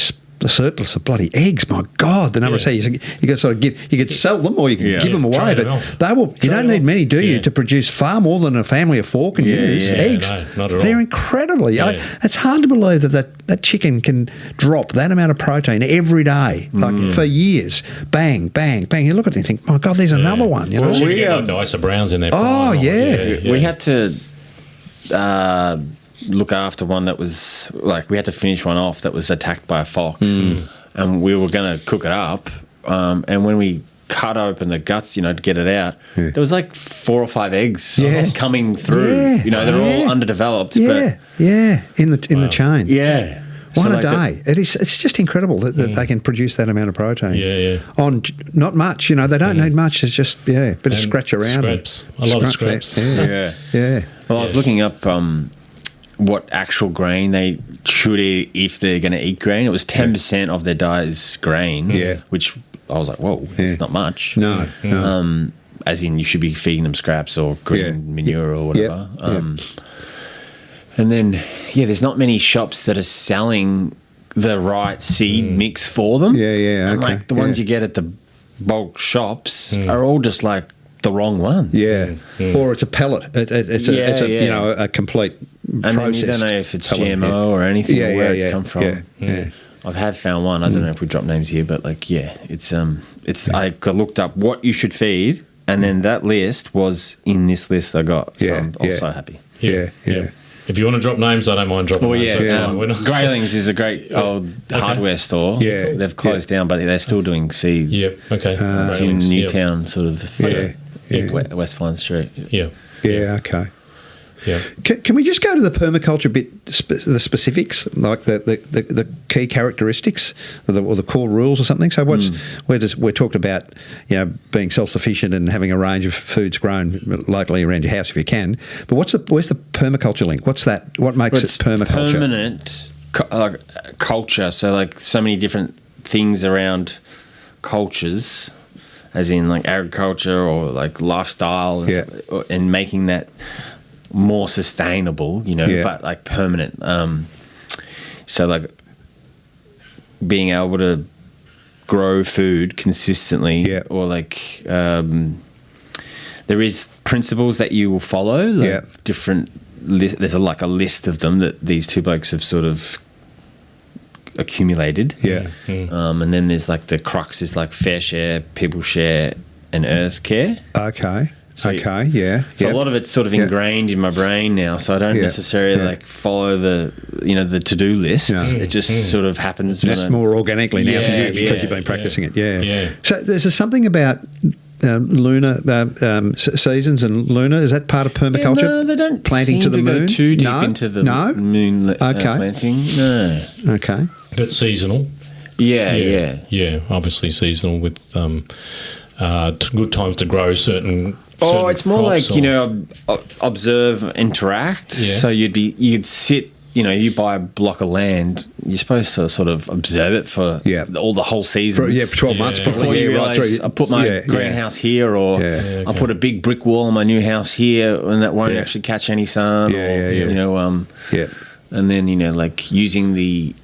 S4: surplus of bloody eggs. My God, the number of eggs you can sort of give. You could sell them or you can give them away, but they will. You don't need many, do you, to produce far more than a family of four can use. Eggs,
S2: no, not at all.
S4: They're incredibly. It's hard to believe that chicken can drop that amount of protein every day, like for years. Bang, bang, bang. You look at it and think, my God, there's another one. You know,
S2: we get like the Isa Browns in there.
S3: We had to look after one that was like, we had to finish one off that was attacked by a fox, and we were going to cook it up, and when we cut open the guts, you know, to get it out, there was like 4 or 5 eggs coming through. You know, they're all underdeveloped. In
S4: the chain. One
S3: So
S4: a day. It's just incredible that they can produce that amount of protein. On not much, you know, they don't need much. It's just bit of scratch around.
S2: Scraps. A lot of scraps.
S3: Well, I was looking up what actual grain they should eat if they're going to eat grain. It was 10% of their diet is grain, which I was like, whoa, it's not much.
S4: No.
S3: As in, you should be feeding them scraps or green manure or whatever. And then, there's not many shops that are selling the right seed mix for them.
S4: Yeah.
S3: And like the ones you get at the bulk shops are all just like the wrong ones.
S4: Yeah. Or it's a pellet. It's a complete
S3: and
S4: process.
S3: then you don't know if it's GMO or anything or where it's come from.
S4: Yeah.
S3: I've found one. I don't know if we drop names here, but like it's I looked up what you should feed, and then that list was in this list I got. So I'm also happy.
S4: Yeah.
S2: If you want to drop names, I don't mind dropping names.
S3: Graylings is a great old hardware store.
S4: Yeah.
S3: They've closed down, but they're still doing seed.
S2: Yep. Okay.
S3: It's in Newtown, sort of. West Fine Street.
S2: Yeah.
S4: Okay.
S2: Yeah.
S4: Can we just go to the permaculture bit, the specifics, like the key characteristics or the core rules or something? So we're talked about, being self-sufficient and having a range of foods grown locally around your house if you can. But where's the permaculture link? What's that? What makes it permaculture?
S3: Permanent culture. So like so many different things around cultures, as in like agriculture or like lifestyle and making that more sustainable, but like permanent. So like being able to grow food consistently, or like there is principles that you will follow, like different. There's a list of them that these two blokes have sort of accumulated. And then there's like the crux is like fair share, people share, and earth care.
S4: Okay. So
S3: a lot of it's sort of ingrained in my brain now, so I don't necessarily like follow the the to-do list. It just sort of happens.
S4: It's more organically now for you because you've been practicing it. Yeah. So there's something about lunar seasons and lunar. Is that part of permaculture?
S3: No, they don't
S4: planting to the moon.
S3: Go too deep into the moon planting. No.
S4: Okay.
S2: But seasonal.
S3: Yeah.
S2: Obviously seasonal with good times to grow certain.
S3: It's more like observe, interact. So you'd sit. You buy a block of land, you're supposed to sort of observe it for the whole season.
S4: 12 months
S3: before you realise I put my greenhouse here, or I put a big brick wall on my new house here, and that won't actually catch any sun. And then like using the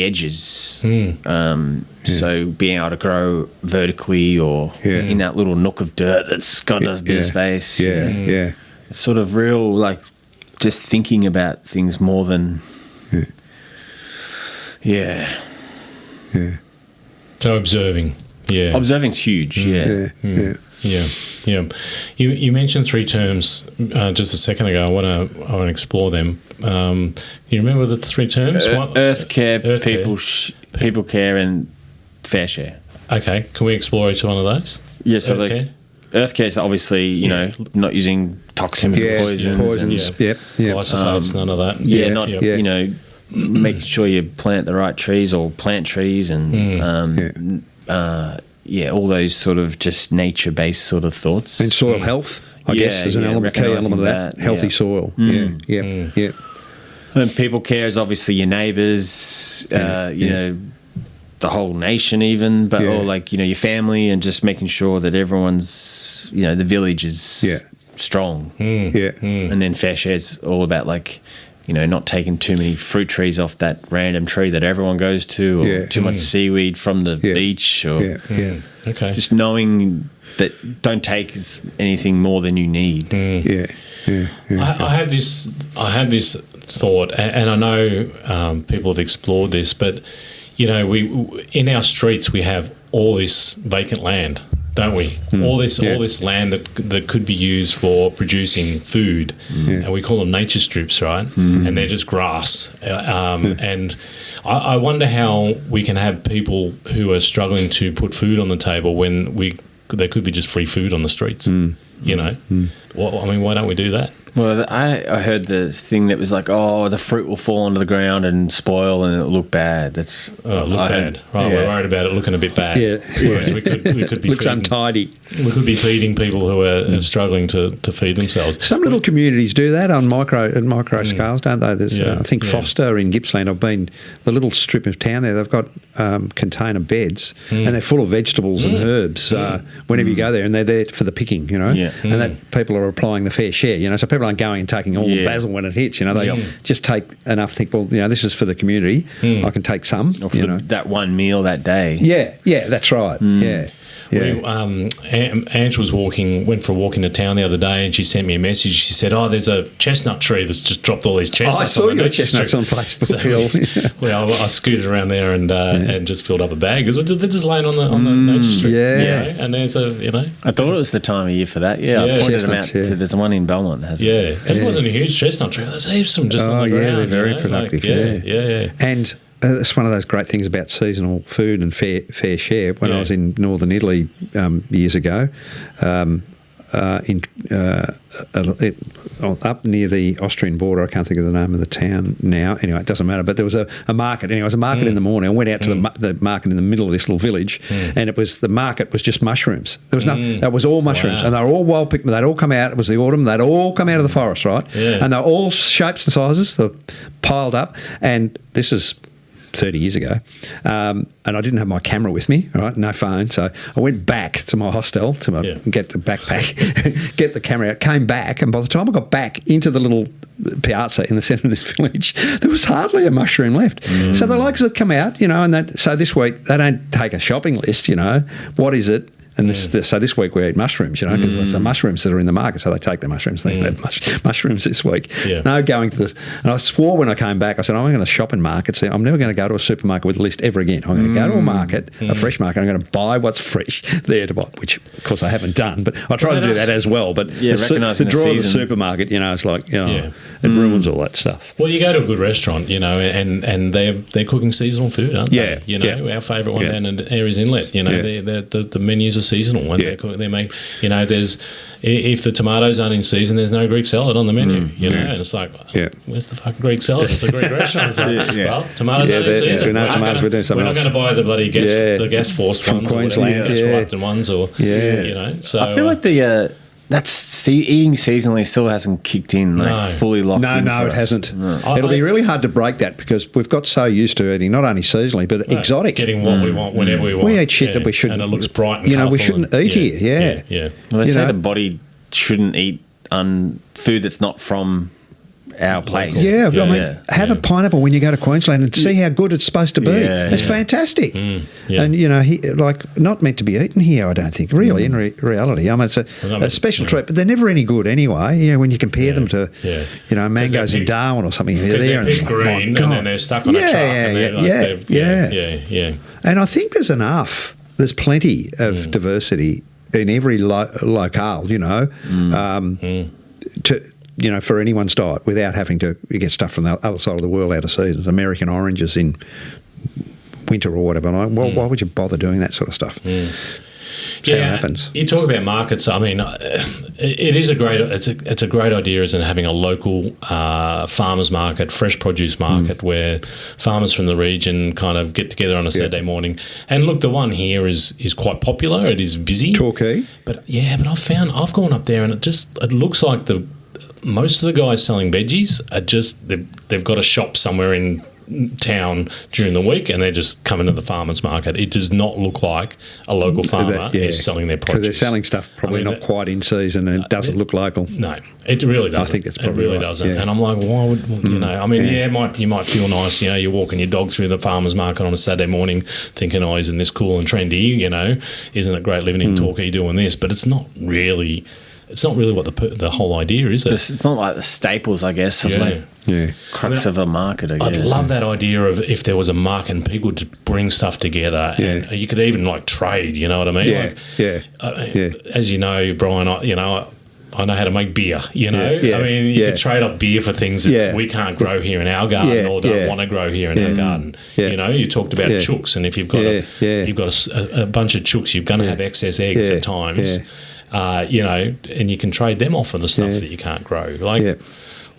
S3: edges. So being able to grow vertically or in that little nook of dirt that's got a bit of space. It's sort of real like. Just thinking about things more than,
S2: So observing,
S3: observing's huge.
S2: You mentioned three terms just a second ago. I want to explore them. You remember the three terms?
S3: Earth care, people care, and fair share.
S2: Okay, can we explore each one of those?
S3: Yeah. So Earth care is obviously, not using toxins and poisons.
S2: Glyphosates, none of that.
S3: Making sure you plant the right trees or plant trees and, all those sort of just nature-based sort of thoughts.
S4: And soil health, I guess, is an key element of that. Healthy soil. And
S3: people care is obviously your neighbours, the whole nation even, but or like, your family, and just making sure that everyone's, the village is strong. And then fair share's all about like, not taking too many fruit trees off that random tree that everyone goes to, or too much seaweed from the beach, or
S2: Okay.
S3: Just knowing that don't take anything more than you need.
S2: I had this thought, and I know people have explored this, but we in our streets we have all this vacant land, don't we? All this land that could be used for producing food, and we call them nature strips, right? And they're just grass. And I wonder how we can have people who are struggling to put food on the table when there could be just free food on the streets. Why don't we do that?
S3: Well, I heard this thing that was like, the fruit will fall onto the ground and spoil and it'll look bad. That's
S2: bad. Right, we're worried about it looking a bit bad. Whereas we could be
S4: looks untidy.
S2: We could be feeding people who are struggling to feed themselves.
S4: Some little communities do that on micro scales, don't they? There's I think Foster in Gippsland. I've been the little strip of town there. They've got container beds and they're full of vegetables and herbs. Whenever you go there, and they're there for the picking, and that people are applying the fair share. So people people aren't going and taking all the basil when it hits. They just take enough. Think, well, this is for the community. I can take some.
S3: Or for that one meal that day.
S4: Yeah, that's right. Yeah.
S2: Ange went for a walk into town the other day, and she sent me a message. She said, "There's a chestnut tree that's just dropped all these chestnuts."
S4: I saw your chestnuts on Facebook.
S2: Well, I scooted around there and just filled up a bag because they're just laying on the nature strip. And there's
S3: I thought it was the time of year for that. I pointed them out. There's one in Belmont.
S2: It wasn't a huge chestnut tree. There's heaps of them just on the ground.
S4: They're very productive. And that's one of those great things about seasonal food and fair share. When I was in northern Italy years ago, up near the Austrian border, I can't think of the name of the town now. Anyway, it doesn't matter. But there was a market. Anyway, it was a market in the morning. I went out to the market in the middle of this little village, and the market was just mushrooms. There was that was all mushrooms, and they were all wild picked. They'd all come out. It was the autumn. They'd all come out of the forest, right? And they're all shapes and sizes. They're piled up, and this is 30 years ago, and I didn't have my camera with me, right? No phone, so I went back to my hostel get the backpack, get the camera out, came back, and by the time I got back into the little piazza in the centre of this village, there was hardly a mushroom left. So the blokes had come out, so this week they don't take a shopping list, what is it? And so this week we eat mushrooms, because there's some mushrooms that are in the market, so they take the mushrooms. They eat mushrooms this week. No going to this. And I swore when I came back, I said, I'm going to shop in markets. I'm never going to go to a supermarket with a list ever again. I'm going to go to a market, a fresh market. I'm going to buy what's fresh there to buy, which, of course, I haven't done. But I try to do that as well. But the draw of the supermarket, it's like, it ruins all that stuff.
S2: Well, you go to a good restaurant, and they're cooking seasonal food, aren't they? Our favourite one down in Aries Inlet, the menus are seasonal when they make, there's, if the tomatoes aren't in season, there's no Greek salad on the menu, and it's like, where's the fucking Greek salad? It's a Greek restaurant. It's like, well, tomatoes aren't in season.
S4: We're not
S2: going to buy the bloody gas force
S4: from
S2: ones
S4: Queensland,
S2: or gas reluctant ones, or so
S3: I feel like that's eating seasonally still hasn't kicked in, fully locked in.
S4: No, it hasn't. No. It'll be really hard to break that because we've got so used to eating not only seasonally but exotic.
S2: Getting what we want whenever we want.
S4: We eat shit that we shouldn't.
S2: And it looks bright and colourful.
S4: We shouldn't eat here.
S3: Well, they say the body shouldn't eat food that's not from our place.
S4: Have a pineapple when you go to Queensland and see how good it's supposed to be. It's fantastic. And, not meant to be eaten here, I don't think, really, in reality. I mean, it's a special treat, but they're never any good anyway, when you compare them to, mangoes in Darwin or something.
S2: Because they're picked green and then they're stuck on a truck.
S4: And I think there's plenty of diversity in every locale, to for anyone's diet without having to get stuff from the other side of the world out of seasons. American oranges in winter or whatever. Why would you bother doing that sort of stuff? How it happens.
S2: You talk about markets. I mean, it is it's a great idea, isn't it, having a local farmers market, fresh produce market where farmers from the region kind of get together on a Saturday morning. And look, the one here is quite popular. It is busy.
S4: Torquay.
S2: But I've gone up there and it looks like most of the guys selling veggies are just they've got a shop somewhere in town during the week and they're just coming to the farmers market. It does not look like a local farmer is selling their produce.
S4: Because they're selling stuff probably not quite in season and it doesn't look local.
S2: No, it really doesn't.
S4: I think that's probably
S2: right. Doesn't. Yeah. And I'm like, why would you might feel nice, you're walking your dog through the farmers market on a Saturday morning thinking, isn't this cool and trendy, isn't it great living in Torquay doing this? But it's not really what the whole idea is.
S3: It's not like the staples, I guess, of crux of a market, I guess.
S2: I'd love that idea of if there was a market and people would bring stuff together and you could even trade, you know what I mean? As you know, Brian, I know how to make beer, I mean, you could trade up beer for things that we can't grow here in our garden or don't want to grow here in our garden. You talked about chooks, and if you've got a bunch of chooks, you're going to have excess eggs at times. And you can trade them off for the stuff that you can't grow.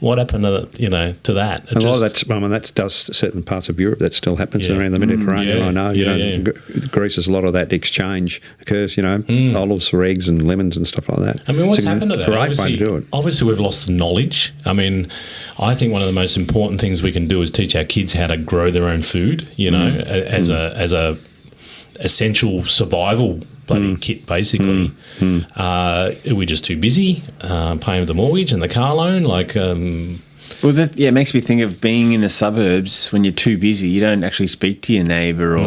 S2: What happened to that?
S4: A lot of that does certain parts of Europe. That still happens around the Mediterranean. I know. Greece is a lot of that exchange occurs. Olives for eggs and lemons and stuff like that.
S2: I mean, what's happened to that?
S4: Great way to do it.
S2: Obviously, we've lost the knowledge. I mean, I think one of the most important things we can do is teach our kids how to grow their own food. As a essential survival bloody kit, basically. Are we just too busy paying the mortgage and the car loan?
S3: Well, that it makes me think of being in the suburbs when you're too busy. You don't actually speak to your neighbour,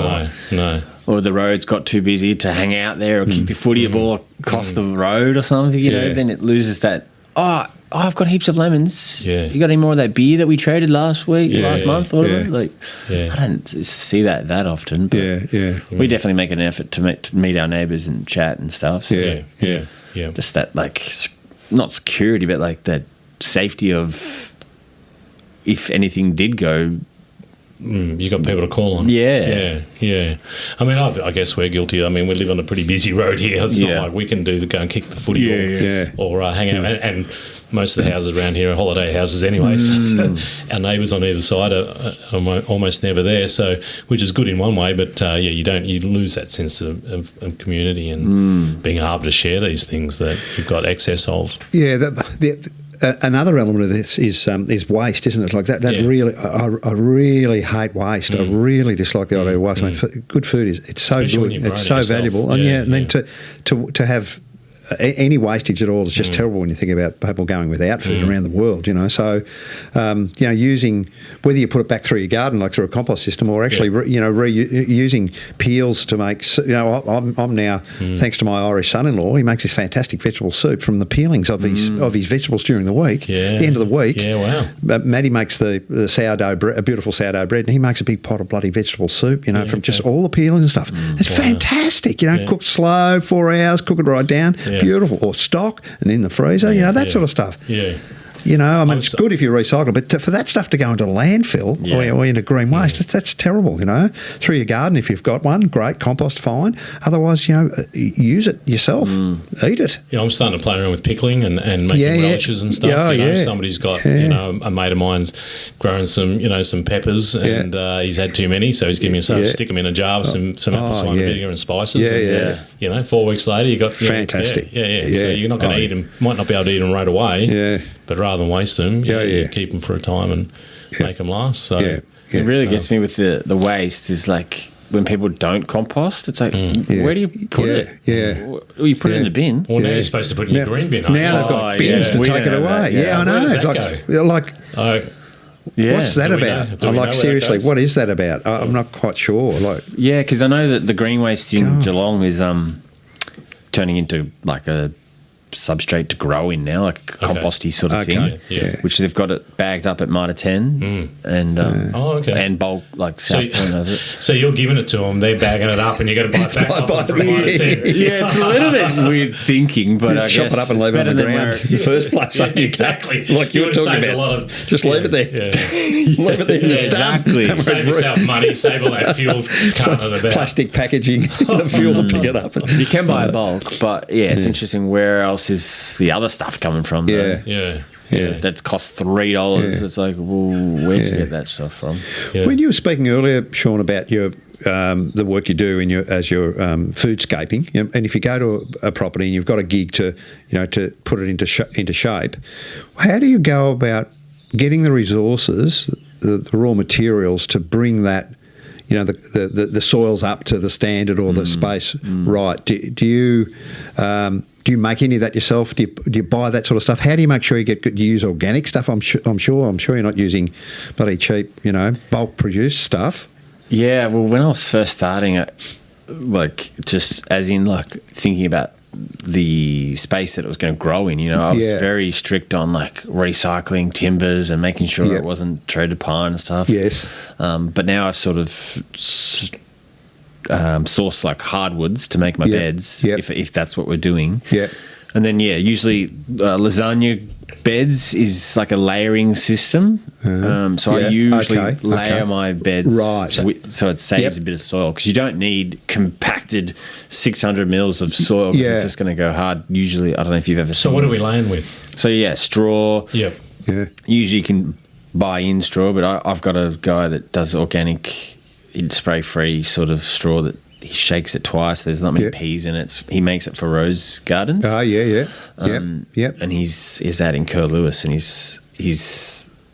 S3: or the road's got too busy to hang out there or kick the footy ball across the road or something. You know, then it loses that. I've got heaps of lemons. Yeah. You got any more of that beer that we traded last month, or whatever? I don't see that often. But we definitely make an effort to meet our neighbours and chat and stuff. So just that, not security, but that safety of if anything did go.
S2: You got people to call on.
S3: Yeah.
S2: I mean, I guess we're guilty. I mean, we live on a pretty busy road here. It's not like we can go and kick the footy ball or hang out. And most of the houses around here are holiday houses anyway. So our neighbours on either side are almost never there. So, which is good in one way, but you lose that sense of community and being able to share these things that you've got excess of.
S4: Yeah. Another element of this is waste, isn't it? Like that really, I really hate waste. I really dislike the idea of waste. I mean, good food it's so
S2: especially
S4: good, it's so valuable, and then to have any wastage at all is just terrible when you think about people going without food around the world. So using, whether you put it back through your garden, like through a compost system, or actually using peels to make. I'm now, thanks to my Irish son-in-law, he makes this fantastic vegetable soup from the peelings of his vegetables during the week. At the end of the week, Maddie makes the sourdough bread, a beautiful sourdough bread, and he makes a big pot of bloody vegetable soup. From just all the peelings and stuff. It's fantastic. Cooked slow, 4 hours, cook it right down. Beautiful, or stock and in the freezer, that sort of stuff. I mean, it's good if you recycle, but for that stuff to go into landfill or into green waste, that's terrible, Through your garden, if you've got one, great, compost, fine. Otherwise, use it yourself, eat it.
S2: I'm starting to play around with pickling and making relishes and stuff. Somebody's got, a mate of mine's growing some peppers and he's had too many, so he's giving me some, stick them in a jar with some apple cider vinegar and spices. 4 weeks later, you got
S4: fantastic.
S2: So you're not going to eat them, might not be able to eat them right away. But rather than waste them, you keep them for a time and make them last. So
S3: it really gets me with the waste is like when people don't compost, it's like, where do you put it? Well, you put it in the bin.
S2: Well, now you're supposed to put it in your green bin.
S4: Now they've got bins to take it away. I know.
S2: Where does that go?
S4: What's that about? Seriously, what is that about? I'm not quite sure.
S3: Because I know that the green waste in Geelong is turning into like a substrate to grow in now, like a composty sort of thing, which they've got it bagged up at Mitre 10 and and bulk like South Point of it.
S2: So you're giving it to them, they're bagging it up, and you're going to buy it back off from Mitre 10.
S3: It's a little bit weird thinking, but I
S4: chop
S3: guess
S4: it up and leave it on the ground in the first place.
S2: Exactly,
S4: like you were talking about. Just leave it there. Leave it there. It's
S3: exactly.
S2: Done. Save yourself money. Save all that fuel carting about.
S4: Plastic packaging, the fuel to pick it up.
S3: You can buy a bulk, but it's interesting. Where else is the other stuff coming from? That costs $3. It's like, well, where'd you get that stuff from?
S4: When you were speaking earlier, Shaun, about your the work you do as your foodscaping, and if you go to a property and you've got a gig to put it into shape, how do you go about getting the resources, the raw materials to bring that, the soils up to the standard or the space right? Do you make any of that yourself? Do you buy that sort of stuff? How do you make sure you get good? Do you use organic stuff? I'm sure you're not using bloody cheap, bulk produced stuff.
S3: Yeah, well, when I was first starting it, just as in thinking about the space that it was going to grow in, I was very strict on recycling timbers and making sure it wasn't traded pine and stuff.
S4: Yes.
S3: But now I've sort of source hardwoods to make my beds if that's what we're doing. And then usually lasagna beds is like a layering system. So I usually layer my beds so it saves a bit of soil, because you don't need compacted 600 mils of soil, because it's just going to go hard. Usually, I don't know if you've ever seen.
S2: So what are we laying with?
S3: So straw. Usually you can buy in straw, but I've got a guy that does organic, spray-free sort of straw that he shakes it twice. There's not many peas in it. He makes it for rose gardens. And he's out in Curlewis, and he's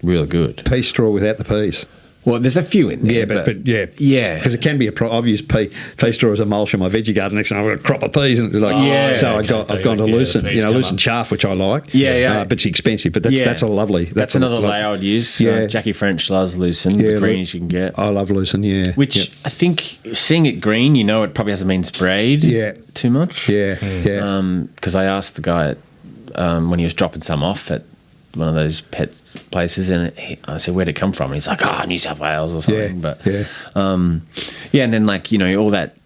S3: real good.
S4: Pea straw without the peas.
S3: Well, there's a few in there.
S4: Yeah, but because it can be I've used pea straw as a mulch in my veggie garden. Next time I've got a crop of peas, and it's like, I've gone to loosen chaff, which I like. But it's expensive. But that's a lovely.
S3: That's another layer I would use. Jackie French loves lucerne. The greenish you can get.
S4: I love lucerne. Yeah,
S3: which I think seeing it green, it probably hasn't been sprayed. Too much. Because I asked the guy when he was dropping some off at one of those pet places, and I said, "Where'd it come from?" And he's like, New South Wales or something. And then all that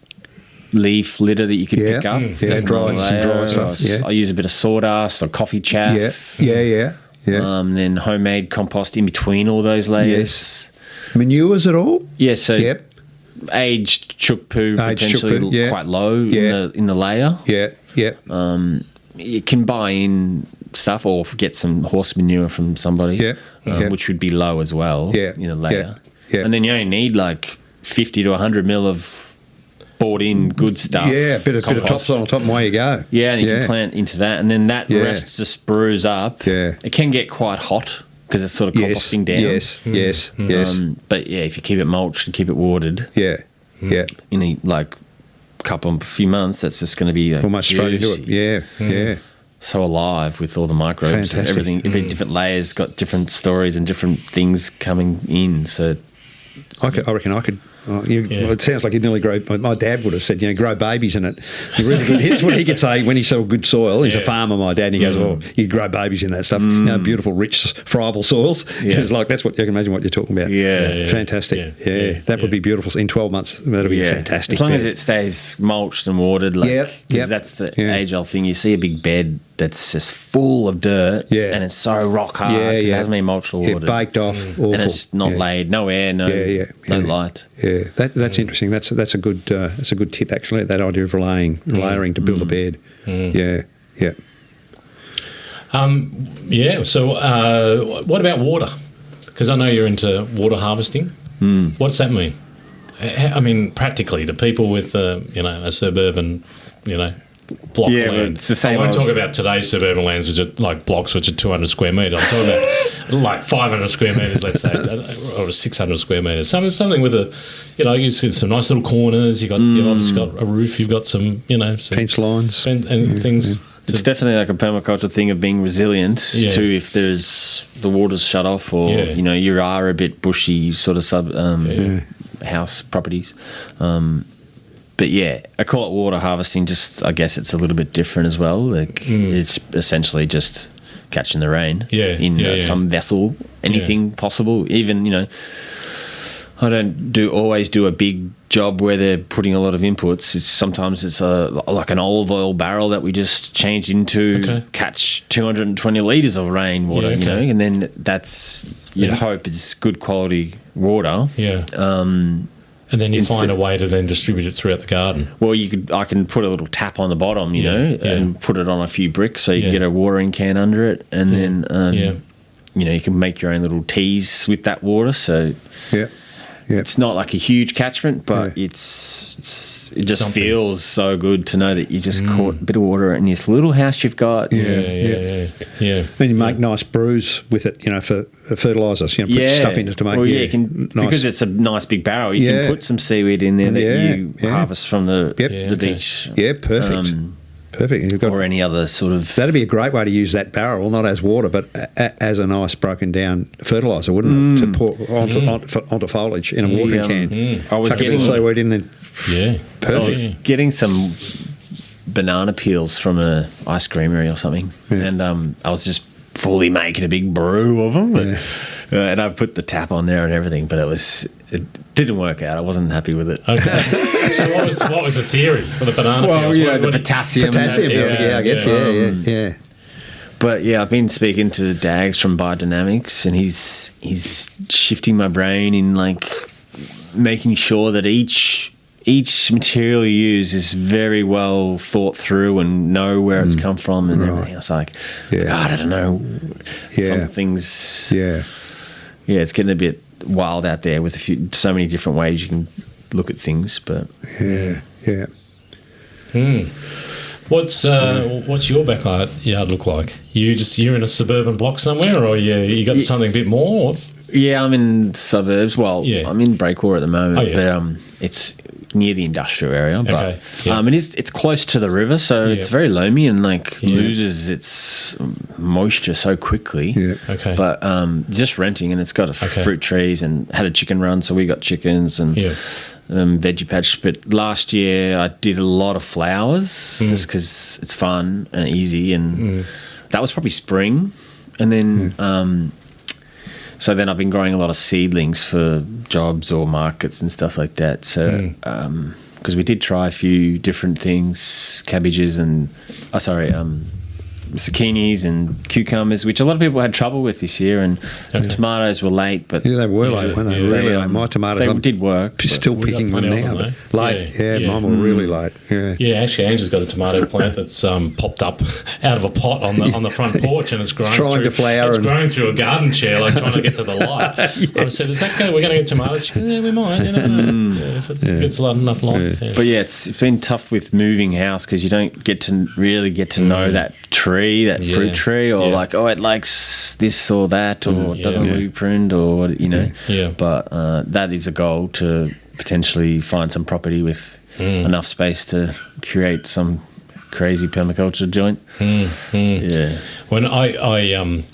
S3: leaf litter that you can pick up.
S4: Some dry stuff.
S3: I use a bit of sawdust or coffee chaff. Then homemade compost in between all those layers.
S4: Manures at all?
S3: Yeah. So aged chook poo potentially quite low in the layer. You can buy in stuff or get some horse manure from somebody, which would be low as well in a layer. And then you only need like 50 to 100 mil of bought in good stuff.
S4: Yeah, a bit of topsoil on top and away you go.
S3: Yeah, and you can plant into that, and then that rest just brews up.
S4: Yeah.
S3: It can get quite hot because it's sort of composting down.
S4: Yes.
S3: But if you keep it mulched and keep it watered. In a few months, that's just going to be
S4: almost straight into it.
S3: So alive with all the microbes.
S4: Fantastic.
S3: Everything, different layers got different stories and different things coming in. So
S4: I reckon I could. It sounds like you'd nearly grow. My dad would have said, grow babies in it. Really good. Here's what he could say when he saw good soil. He's a farmer, my dad, and he goes, you grow babies in that stuff. Beautiful, rich, friable soils. It's like that's what you can imagine what you're talking about. Fantastic. That would be beautiful. In 12 months, that'll be fantastic.
S3: As long as it stays mulched and watered, because that's the age-old thing. You see a big bed that's just full of dirt, and it's so rock hard because it hasn't been mulched or watered.
S4: Baked off, awful.
S3: And it's not laid, no air, no light.
S4: Yeah, that's interesting. That's a good tip actually. That idea of layering to build a bed.
S2: So, what about water? Because I know you're into water harvesting. What's that mean? I mean, practically, to people with a suburban, block land.
S3: It's the same.
S2: I won't talk about today's suburban lands, which are like blocks which are 200 square metres. I'm talking about like 500 square metres, let's say, or 600 square metres. Something with you see some nice little corners. You've obviously got a roof. You've got some, some
S4: fence lines
S2: and things.
S3: It's definitely like a permaculture thing of being resilient to if there's the water's shut off or you are a bit bushy sort of house properties. But I call it water harvesting. Just I guess it's a little bit different as well. It's essentially just catching the rain in some vessel, anything possible. Even I don't always do a big job where they're putting a lot of inputs. Sometimes it's like an olive oil barrel that we just change into catch 220 litres of rainwater, and then that's hope it's good quality water.
S2: And then you find a way to then distribute it throughout the garden.
S3: Well, I can put a little tap on the bottom, and put it on a few bricks so you can get a watering can under it, and then you can make your own little teas with that water. So it's not like a huge catchment, but it just feels so good to know that you just caught a bit of water in this little house you've got.
S4: Then you make nice brews with it, for fertilisers. Put stuff in it to make.
S3: Well, you can because it's a nice big barrel. You can put some seaweed in there that you harvest from the beach.
S4: Yeah, perfect. Perfect.
S3: Or any other sort of...
S4: That'd be a great way to use that barrel, not as water, but as a nice broken down fertiliser, wouldn't it? To pour onto foliage in a watering can.
S3: I was getting
S4: seaweed in there.
S3: Perfect. I was getting some banana peels from a ice creamery or something, and I was just fully making a big brew of them, and I put the tap on there and everything, but it didn't work out. I wasn't happy with it.
S2: Okay. So what was the theory for the banana peels?
S3: The potassium.
S4: I guess.
S3: But I've been speaking to Dags from Biodynamics, and he's shifting my brain in like making sure that each material you use is very well thought through and know where it's come from and everything. I was like, God, I don't know. Some things. It's getting a bit wild out there with so many different ways you can look at things, but
S2: What's your backyard look like? You're in a suburban block somewhere, or you got something a bit more?
S3: Yeah, I'm in suburbs. Well, I'm in Breakwater at the moment, but it's near the industrial area. But it's close to the river, so it's very loamy and loses its moisture so quickly.
S4: Yeah.
S2: Okay.
S3: But just renting, and it's got fruit trees and had a chicken run, so we got chickens and veggie patch. But last year I did a lot of flowers just because it's fun and easy, and that was probably spring, and then. So then I've been growing a lot of seedlings for jobs or markets and stuff like that. So because we did try a few different things, cabbages and zucchinis and cucumbers, which a lot of people had trouble with this year, and tomatoes were late. But
S4: they were late, weren't they? Really late. My tomatoes
S3: did work.
S4: Still picking them now. Late, mine were really late.
S2: Yeah, actually, Angie's got a tomato plant that's popped up out of a pot on the front porch, and it's grown
S4: to flower.
S2: It's growing through a garden chair, trying to get to the light. I said, "Is that go? We're going to get tomatoes." She goes, "Yeah, we might. If it gets enough light."
S3: Yeah. But it's been tough with moving house because you don't get to know that tree, that fruit tree, or it likes this or that, or doesn't really pruned, or But that is a goal, to potentially find some property with enough space to create some crazy permaculture joint. Yeah.
S2: When I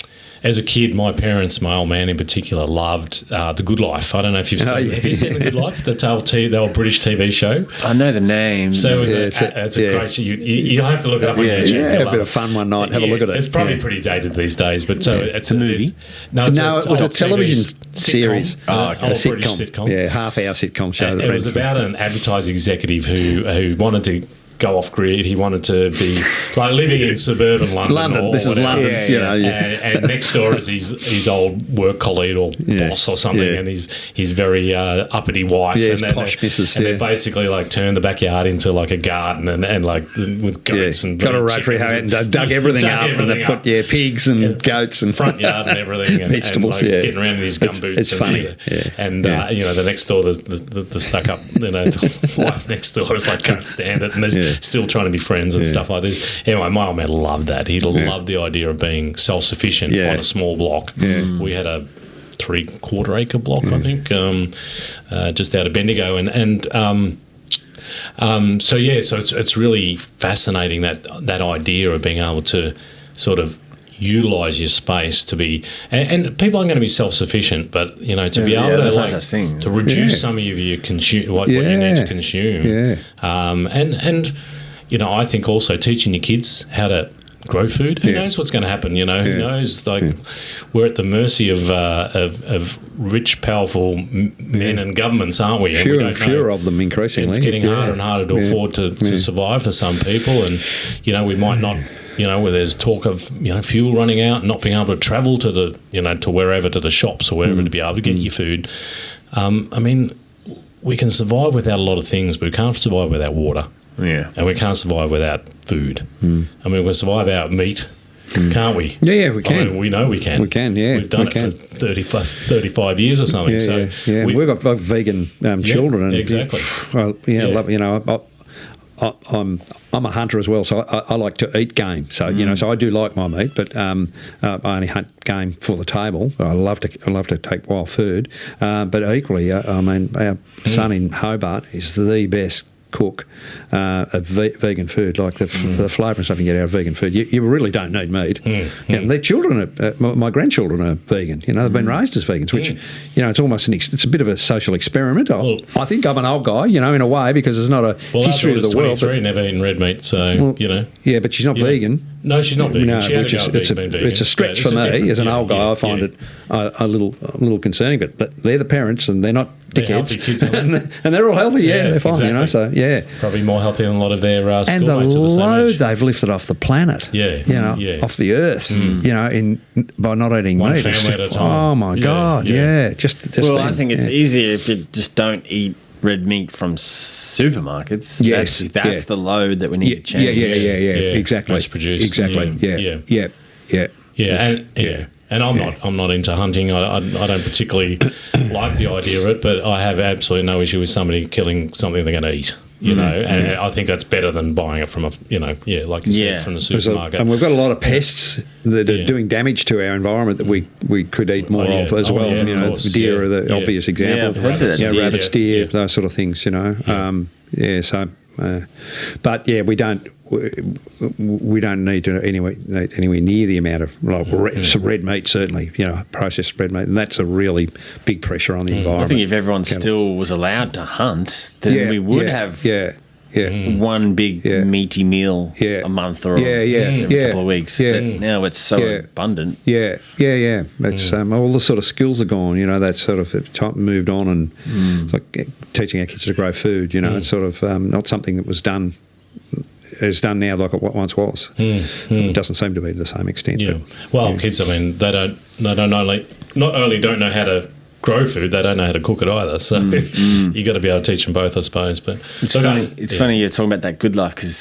S2: as a kid, my parents, my old man in particular, loved The Good Life. I don't know if you've seen. Have you seen The Good Life? The old British TV show.
S3: I know the name.
S2: So it's a great show. You have to look it up on YouTube.
S4: Yeah, a bit of fun one night. Have a look at it.
S2: It's probably pretty dated these days, but
S3: it's a movie.
S2: It
S4: was a television series.
S2: A sitcom.
S4: Yeah, half-hour sitcom show.
S2: It was about an advertising executive who wanted to go off grid. He wanted to be living in suburban London.
S4: This is London.
S2: And next door is his old work colleague or boss or something, and his very uppity wife.
S4: And posh missus.
S2: And they basically turned the backyard into a garden and with goats and
S4: got a rotary hoe and dug everything up, and they put pigs and goats and
S2: front yard and everything, and
S4: vegetables.
S2: Getting around in his gumboots.
S4: It's funny.
S2: The next door, the stuck up wife next door is can't stand it, and there's still trying to be friends and stuff like this. Anyway, my old man loved that. He loved the idea of being self-sufficient on a small block. We had a 3/4 acre block, I think, just out of Bendigo, so it's really fascinating that idea of being able to sort of utilize your space to be, and people aren't going to be self-sufficient, but to be able to reduce some of your what you need to consume, and I think also teaching your kids how to grow food. Who knows what's going to happen? Who knows? We're at the mercy of rich, powerful men and governments, aren't we?
S4: Fewer of them increasingly.
S2: It's getting harder and harder to afford to survive for some people, and we might not. Where there's talk of fuel running out and not being able to travel to the to wherever, to the shops or wherever to be able to get your food. We can survive without a lot of things, but we can't survive without water.
S3: Yeah,
S2: and we can't survive without food. We can survive without meat, can't we?
S4: Yeah, we can.
S2: We know we can.
S4: We can, yeah.
S2: We've done it for 35 years or something.
S4: We've got vegan children. And
S2: exactly.
S4: I'm a hunter as well, so I like to eat game. So so I do like my meat, but I only hunt game for the table. I love to take wild food, but equally, our son in Hobart is the best cook of vegan food, the flavour and stuff you get out of vegan food. You really don't need meat. Their children my grandchildren are vegan. They've been raised as vegans, which it's almost it's a bit of a social experiment. I think I'm an old guy, in a way, because there's not a history of the world.
S2: But never eaten red meat, so
S4: Yeah, but she's not vegan.
S2: No, she's not vegan.
S4: No, it's a stretch for me as an old guy. I find it a little concerning, but they're the parents and they're not dickheads,
S2: kids,
S4: and they're all healthy. They're fine.
S2: Exactly.
S4: So
S2: probably more healthy than a lot of their schoolmates
S4: and the
S2: of the same
S4: load
S2: age.
S4: they've lifted off the planet. Off the earth. By not eating
S2: one
S4: meat.
S2: family at a time.
S4: Oh my God! Just
S3: I think it's easier if you just don't eat red meat from supermarkets.
S4: Yes,
S3: that's the load that we need to change.
S4: Yeah. Exactly.
S2: Mass produced.
S4: Exactly.
S2: And I'm not into hunting. I don't particularly like the idea of it, but I have absolutely no issue with somebody killing something they're going to eat. you know, and I think that's better than buying it from like you said, from the supermarket.
S4: And we've got a lot of pests that are doing damage to our environment that we could eat more of as well.
S2: Yeah,
S4: you know, deer are the obvious example. Rabbits, deer, those sort of things. You know, but we don't need to anywhere near the amount of red meat, certainly, you know, processed red meat, and that's a really big pressure on the environment.
S3: I think if everyone still was allowed to hunt, then we would have one big meaty meal a month or every couple of weeks. Now it's so abundant.
S4: It's all the sort of skills are gone. You know, that sort of time moved on, and like teaching our kids to grow food. You know, it's sort of not something that was done. It's done now like it once was. It doesn't seem to be to the same extent.
S2: Kids, I mean, they not only don't know how to grow food, they don't know how to cook it either. So you got to be able to teach them both, I suppose. But
S3: it's funny. It's funny you're talking about that good life, because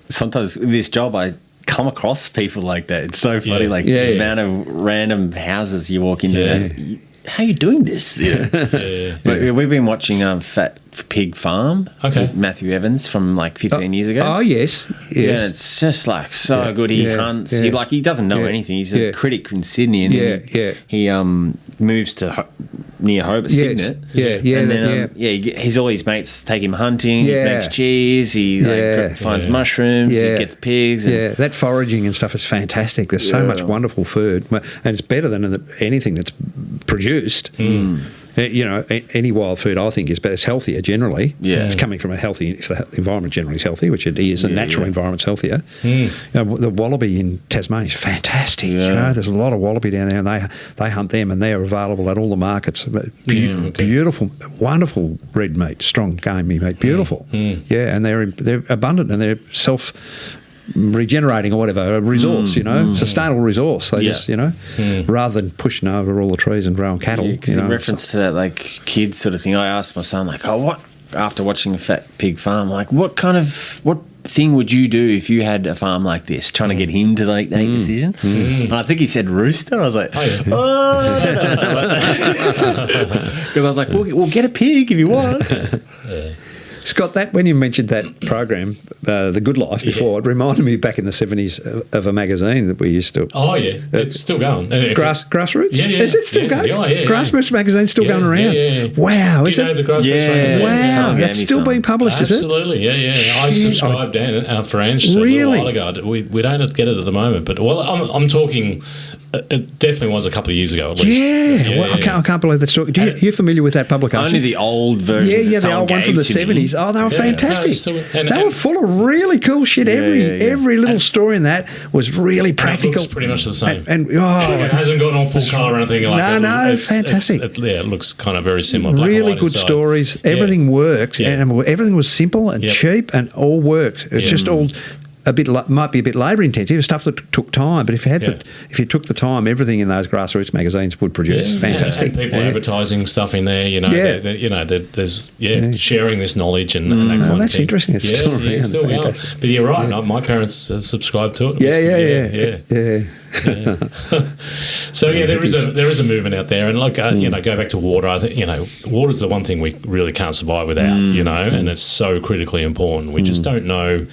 S3: sometimes in this job I come across people like that. It's so funny, the amount of random houses you walk into. How are you doing this? But we've been watching Fat Pig Farm with Matthew Evans from like 15 years ago.
S4: Oh, yes.
S3: Yeah, and it's just like so good. He hunts. He doesn't know anything. He's a critic in Sydney, and he moves to near Hobart, Signet. And then he's all his mates take him hunting. He makes cheese. He finds mushrooms. He gets pigs. And
S4: that foraging and stuff is fantastic. There's so much wonderful food, and it's better than anything that's produced. You know, any wild food I think is better. It's healthier generally. It's coming from a healthy. If the environment generally is healthy, which it is, the natural environment's healthier. You know, the wallaby in Tasmania is fantastic. You know, there's a lot of wallaby down there, and they hunt them, and they're available at all the markets. Beautiful, wonderful red meat, strong gamey meat, beautiful. And they're abundant, and they're regenerating or whatever, a resource, sustainable resource. They just, rather than pushing over all the trees and growing cattle.
S3: In reference to that, like, kids sort of thing, I asked my son, like, after watching a Fat Pig Farm, like, what thing would you do if you had a farm like this, trying to get him to make that decision? And I think he said rooster. I was like, because I was like, we'll get a pig if you want.
S4: Scott, when you mentioned that program, The Good Life, before, it reminded me back in the 70s of a magazine that we used to...
S2: Oh, yeah. It's still going.
S4: Grassroots?
S2: Yeah.
S4: Is it still going? Grassroots magazine's still going around?
S2: Yeah.
S4: Wow.
S2: Do you know the Grassroots magazine?
S4: Wow. That's still being published, is it?
S2: Absolutely, yeah. I subscribed for Ange a little while ago. We don't get it at the moment, but I'm talking... It definitely was a couple of years ago, at least.
S4: I can't believe that story. You're familiar with that publication?
S3: Only the old versions.
S4: The old one from the 70s. Oh, they were fantastic. They were full of really cool shit. Every little story in that was really practical.
S2: It looks pretty much the same.
S4: And
S2: it hasn't gone on full colour or anything like that.
S4: No, fantastic.
S2: It looks kind of very similar.
S4: Really good stories. Everything worked. And everything was simple and cheap and all worked. It's just all... might be a bit labour intensive, stuff that took time. But if you took the time, everything in those grassroots magazines would produce. Fantastic.
S2: And people advertising stuff in there. There's sharing this knowledge and that kind of thing.
S4: That's interesting. It's still around.
S2: It's still going. But you're right. My parents subscribed to it. So there is a movement out there, and go back to water. I think water's the one thing we really can't survive without. And it's so critically important. We just don't know.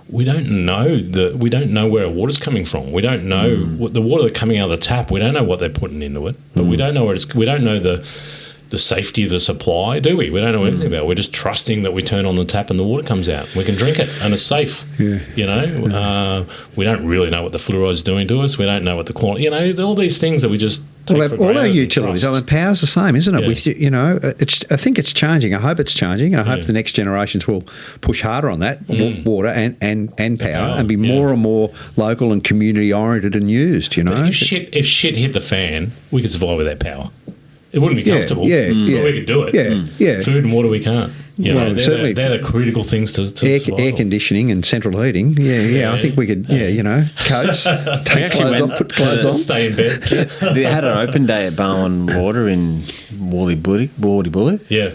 S2: We don't know where our water's coming from. We don't know what the water that's coming out of the tap. We don't know what they're putting into it, but we don't know where we don't know the safety of the supply, do we? We don't know anything about it. We're just trusting that we turn on the tap and the water comes out. We can drink it and it's safe. We don't really know what the fluoride's doing to us. We don't know what the quality. All these things that we just.
S4: All our utilities. I mean, power's the same, isn't it? I think it's changing. I hope it's changing, and I hope the next generations will push harder on that water and power, and be more and more local and community oriented and used.
S2: But if shit hit the fan, we could survive without power. It wouldn't be comfortable, but we could do it. Food and water we can't. They're the critical things to
S4: air conditioning and central heating. I think we could. Coats, take clothes off, put clothes on,
S2: stay in bed.
S3: They had an open day at Barwon Water in Wardy Bullock.
S2: Yeah.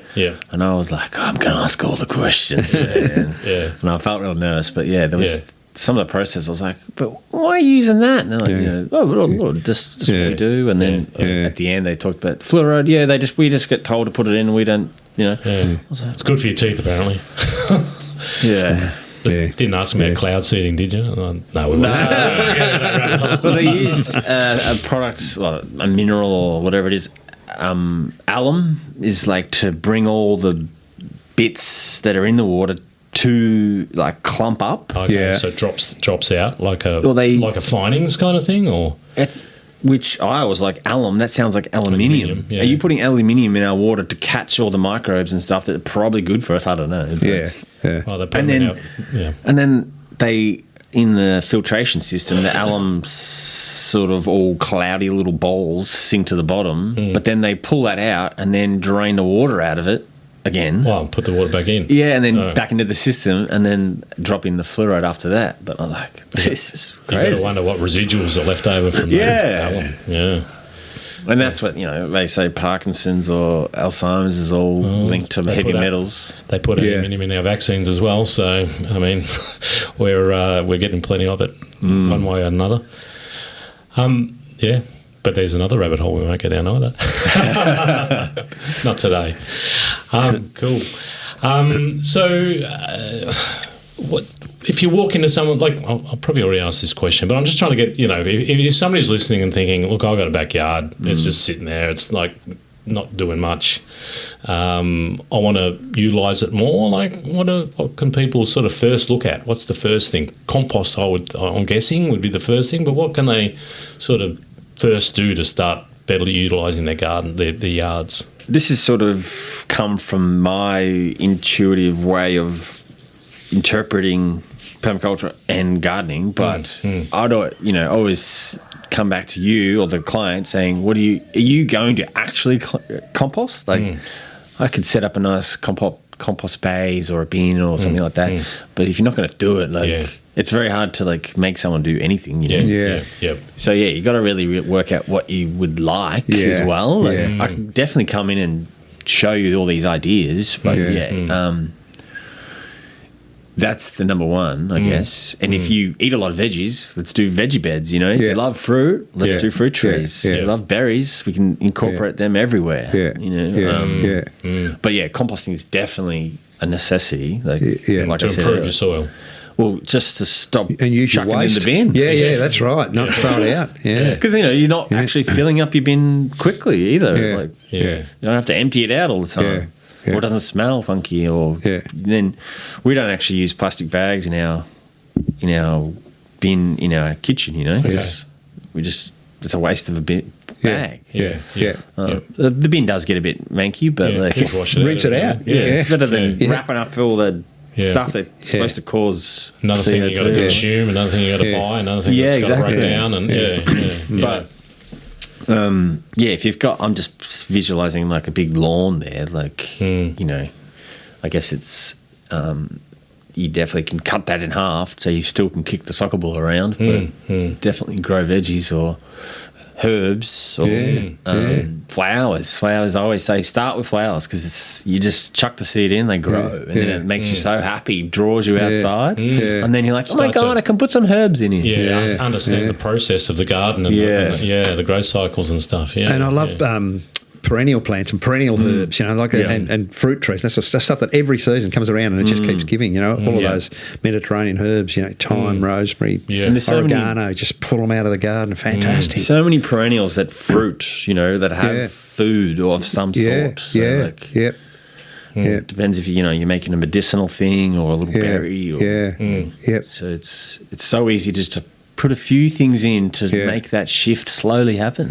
S3: And I was like, I'm going to ask all the questions. And I felt real nervous, but there was. Some of the process, I was like, but why are you using that? And they're like, just what we do. And then at the end, they talked about fluoride. We just get told to put it in. We don't
S2: It's good for your teeth, apparently.
S3: Yeah.
S2: Didn't ask me about cloud seeding, did you? No, we won't.
S3: Well, they use a product, a mineral or whatever it is. Alum is like to bring all the bits that are in the water to like clump up.
S2: Okay, so it drops out like a findings kind of thing, or
S3: which I was like, alum. That sounds like aluminium. Yeah. Are you putting aluminium in our water to catch all the microbes and stuff that are probably good for us? I don't know.
S2: Oh,
S3: and then they, in the filtration system, the alum's sort of all cloudy little balls sink to the bottom, but then they pull that out and then drain the water out of it again.
S2: Well, put the water back in.
S3: Yeah, and then back into the system and then drop in the fluoride after that. But I'm like, this is crazy.
S2: You've got to wonder what residuals are left over from that alum. Yeah.
S3: And that's what, they say Parkinson's or Alzheimer's is all linked to heavy metals.
S2: They put aluminium in our vaccines as well. So, I mean, we're getting plenty of it one way or another. But there's another rabbit hole we won't go down either. Not today. Cool. What if you walk into someone, like, I'll probably already asked this question, but I'm just trying to get, if somebody's listening and thinking, look, I've got a backyard, it's just sitting there, it's like not doing much. I want to utilise it more. Like, what can people sort of first look at? What's the first thing? Compost, I'm guessing, would be the first thing, but what can they sort of first do to start better utilising their garden, their yards?
S3: This has sort of come from my intuitive way of interpreting permaculture and gardening, but I don't, always come back to you or the client saying, are you going to actually compost? Like, I could set up a nice compost bays or a bin or something like that, but if you're not going to do it, it's very hard to like make someone do anything, So you got to really work out what you would like as well. Like, I can definitely come in and show you all these ideas, but that's the number one, I guess. And if you eat a lot of veggies, let's do veggie beds, If you love fruit, let's do fruit trees. If you love berries, we can incorporate them everywhere, But composting is definitely a necessity. Like
S2: to improve your soil.
S3: Well, just to stop
S4: and use
S3: chucking
S4: your waste
S3: in the bin.
S4: Yeah, that's right. Not throw it out.
S3: Because you're not actually filling up your bin quickly either. You don't have to empty it out all the time. Or it doesn't smell funky, or then we don't actually use plastic bags in our bin in our kitchen. We just, it's a waste of a bag. The bin does get a bit manky, but
S4: rinse it out.
S3: It's better than wrapping up all the stuff that's supposed to cause
S2: another thing you got to consume, another thing you got to buy, another thing that's got to break down, and
S3: but. If you've got, I'm just visualizing like a big lawn there, like, I guess it's, you definitely can cut that in half so you still can kick the soccer ball around, but definitely grow veggies or herbs or flowers. Flowers, I always say start with flowers because you just chuck the seed in, they grow, and then it makes you so happy, draws you outside, and then you're like, oh my God, I can put some herbs in here.
S2: Understand the process of the garden and the growth cycles and stuff.
S4: And I love perennial plants and perennial herbs, and fruit trees. That's stuff that every season comes around and it just keeps giving, all of those Mediterranean herbs, thyme, rosemary, oregano, just pull them out of the garden. Fantastic.
S3: So many perennials that fruit, that have food or of some sort. So it depends if you're making a medicinal thing or a little berry. Or, So it's so easy just to put a few things in to make that shift slowly happen.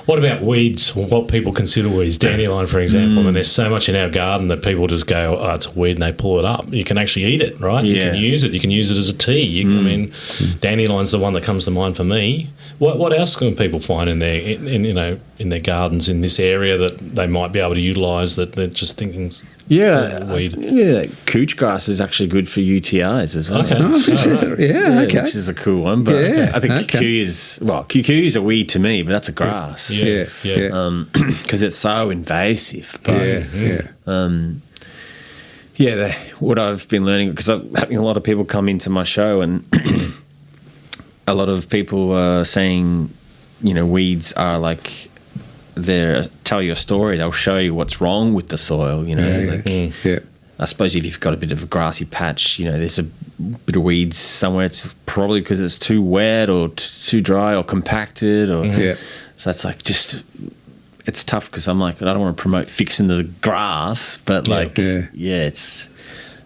S2: What about weeds, or what people consider weeds? Dandelion, for example. I mean, there's so much in our garden that people just go, oh, it's a weed, and they pull it up. You can actually eat it, right? You can use it. You can use it as a tea. I mean, dandelion's the one that comes to mind for me. What else can people find in their gardens in this area that they might be able to utilise that they're just thinking?
S3: Weed. Couch grass is actually good for UTIs as well.
S2: Okay.
S3: Which is a cool one. But I think cucuys are weed to me, but that's a grass. Because it's so invasive. But, what I've been learning, because I'm having a lot of people come into my show, and a lot of people are saying, weeds are like tell you a story. They'll show you what's wrong with the soil. I suppose if you've got a bit of a grassy patch, there's a bit of weeds somewhere. It's probably because it's too wet or too dry or compacted. So it's like it's tough because I'm like, I don't want to promote fixing the grass, but it's